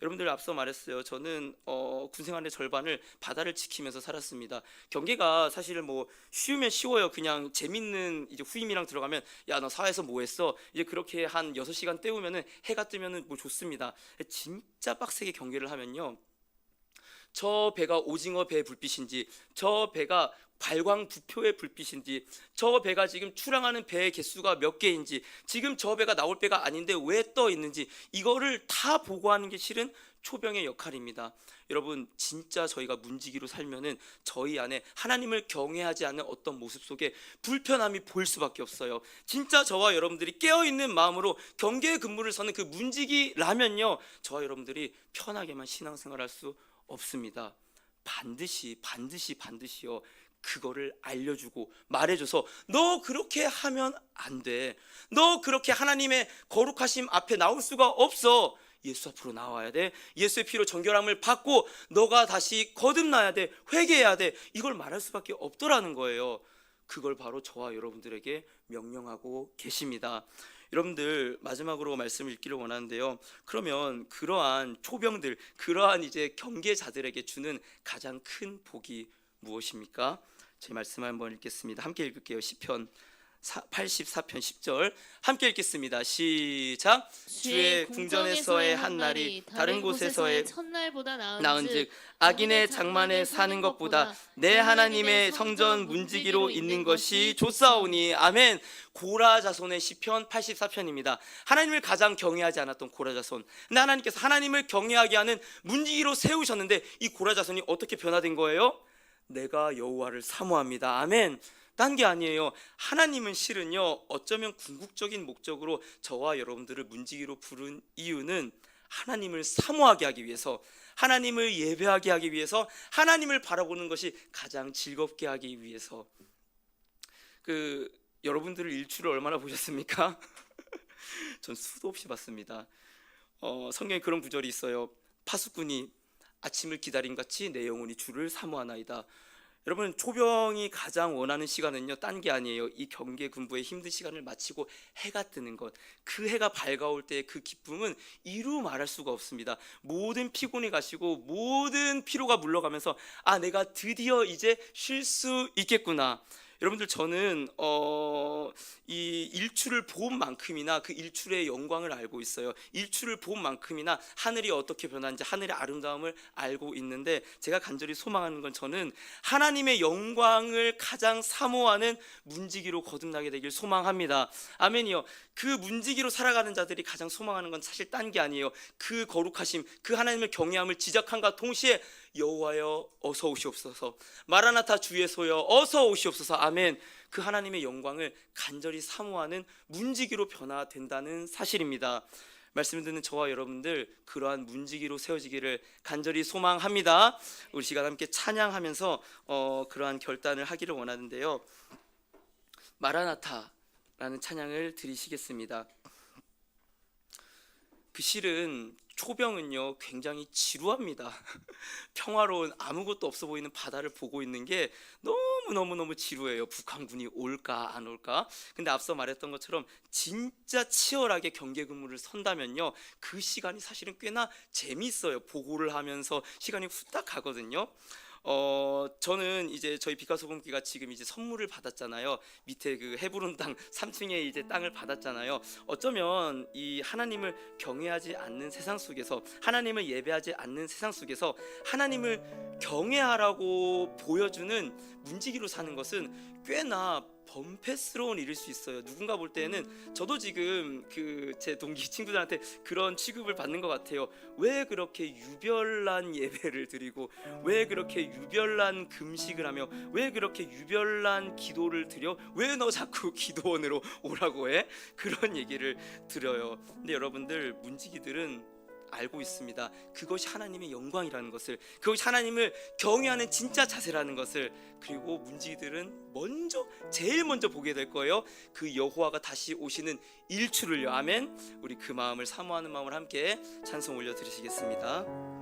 여러분들 앞서 말했어요. 저는 군생활의 절반을 바다를 지키면서 살았습니다. 경계가 사실 뭐 쉬우면 쉬워요. 그냥 재밌는 이제 후임이랑 들어가면 야 너 사회에서 뭐 했어? 이제 그렇게 한 6시간 때우면은 해가 뜨면은 뭐 좋습니다. 진짜 빡세게 경계를 하면요, 저 배가 오징어 배 불빛인지, 저 배가 발광부표의 불빛인지, 저 배가 지금 출항하는 배의 개수가 몇 개인지, 지금 저 배가 나올 배가 아닌데 왜 떠 있는지, 이거를 다 보고하는 게 실은 초병의 역할입니다. 여러분 진짜 저희가 문지기로 살면은 저희 안에 하나님을 경외하지 않는 어떤 모습 속에 불편함이 보일 수밖에 없어요. 진짜 저와 여러분들이 깨어있는 마음으로 경계의 근무를 서는 그 문지기라면요, 저와 여러분들이 편하게만 신앙생활할 수 없습니다. 반드시요 그거를 알려주고 말해줘서 너 그렇게 하면 안 돼. 너 그렇게 하나님의 거룩하심 앞에 나올 수가 없어. 예수 앞으로 나와야 돼. 예수의 피로 정결함을 받고 너가 다시 거듭나야 돼. 회개해야 돼. 이걸 말할 수밖에 없더라는 거예요. 그걸 바로 저와 여러분들에게 명령하고 계십니다. 여러분들 마지막으로 말씀을 읽기를 원하는데요. 그러면 그러한 초병들, 그러한 이제 경계자들에게 주는 가장 큰 복이 무엇입니까? 제 말씀 한번 읽겠습니다. 함께 읽을게요. 시편 84편 10절 함께 읽겠습니다. 시작. 주의 궁전에서의 한 날이 다른 곳에서의 첫날보다 나은즉 악인의 장만에 사는 것보다 내 하나님의 성전 문지기로 있는 것이 좋사오니. 아멘. 고라자손의 시편 84편입니다. 하나님을 가장 경외하지 않았던 고라자손, 근데 하나님께서 하나님을 경외하게 하는 문지기로 세우셨는데 이 고라자손이 어떻게 변화된 거예요? 내가 여호와를 사모합니다. 아멘. 딴 게 아니에요. 하나님은 실은요, 어쩌면 궁극적인 목적으로 저와 여러분들을 문지기로 부른 이유는 하나님을 사모하게 하기 위해서, 하나님을 예배하게 하기 위해서, 하나님을 바라보는 것이 가장 즐겁게 하기 위해서. 여러분들을 일출을 얼마나 보셨습니까? 전 수도 없이 봤습니다. 성경에 그런 구절이 있어요. 파수꾼이 아침을 기다림 같이 내 영혼이 주를 사모하나이다. 여러분 초병이 가장 원하는 시간은요, 딴 게 아니에요. 이 경계 군부의 힘든 시간을 마치고 해가 뜨는 것, 그 해가 밝아올 때의 그 기쁨은 이루 말할 수가 없습니다. 모든 피곤이 가시고 모든 피로가 물러가면서 내가 드디어 이제 쉴 수 있겠구나. 여러분들 저는 이 일출을 본 만큼이나 그 일출의 영광을 알고 있어요. 일출을 본 만큼이나 하늘이 어떻게 변하는지, 하늘의 아름다움을 알고 있는데, 제가 간절히 소망하는 건 저는 하나님의 영광을 가장 사모하는 문지기로 거듭나게 되길 소망합니다. 아멘이요. 그 문지기로 살아가는 자들이 가장 소망하는 건 사실 딴 게 아니에요. 그 거룩하심, 그 하나님의 경외함을 지적함과 동시에 여호와여 어서 오시옵소서, 마라나타 주 예수여 어서 오시옵소서. 아멘. 그 하나님의 영광을 간절히 사모하는 문지기로 변화된다는 사실입니다. 말씀을 듣는 저와 여러분들 그러한 문지기로 세워지기를 간절히 소망합니다. 우리 시간 함께 찬양하면서 그러한 결단을 하기를 원하는데요. 마라나타라는 찬양을 드리시겠습니다. 그 실은 초병은요 굉장히 지루합니다. 평화로운 아무것도 없어 보이는 바다를 보고 있는 게 너무 지루해요. 북한군이 올까 안 올까. 근데 앞서 말했던 것처럼 진짜 치열하게 경계 근무를 선다면요 그 시간이 사실은 꽤나 재밌어요. 보고를 하면서 시간이 후딱 가거든요. 저는 이제 저희 빛과소금기가 지금 이제 선물을 받았잖아요. 밑에 그 헤브론 땅 3층에 이제 땅을 받았잖아요. 어쩌면 이 하나님을 경외하지 않는 세상 속에서, 하나님을 예배하지 않는 세상 속에서 하나님을 경외하라고 보여주는 문지기로 사는 것은 꽤나 범패스러운 일일 수 있어요. 누군가 볼 때는 저도 지금 그 제 동기 친구들한테 그런 취급을 받는 것 같아요. 왜 그렇게 유별난 예배를 드리고, 왜 그렇게 유별난 금식을 하며, 왜 그렇게 유별난 기도를 드려, 왜 너 자꾸 기도원으로 오라고 해? 그런 얘기를 들어요. 근데 여러분들, 문지기들은 알고 있습니다. 그것이 하나님의 영광이라는 것을, 그것이 하나님을 경외하는 진짜 자세라는 것을. 그리고 문지기들은 제일 먼저 보게 될 거예요. 그 여호와가 다시 오시는 일출을요. 아멘. 우리 그 마음을 사모하는 마음을 함께 찬송 올려 드리시겠습니다.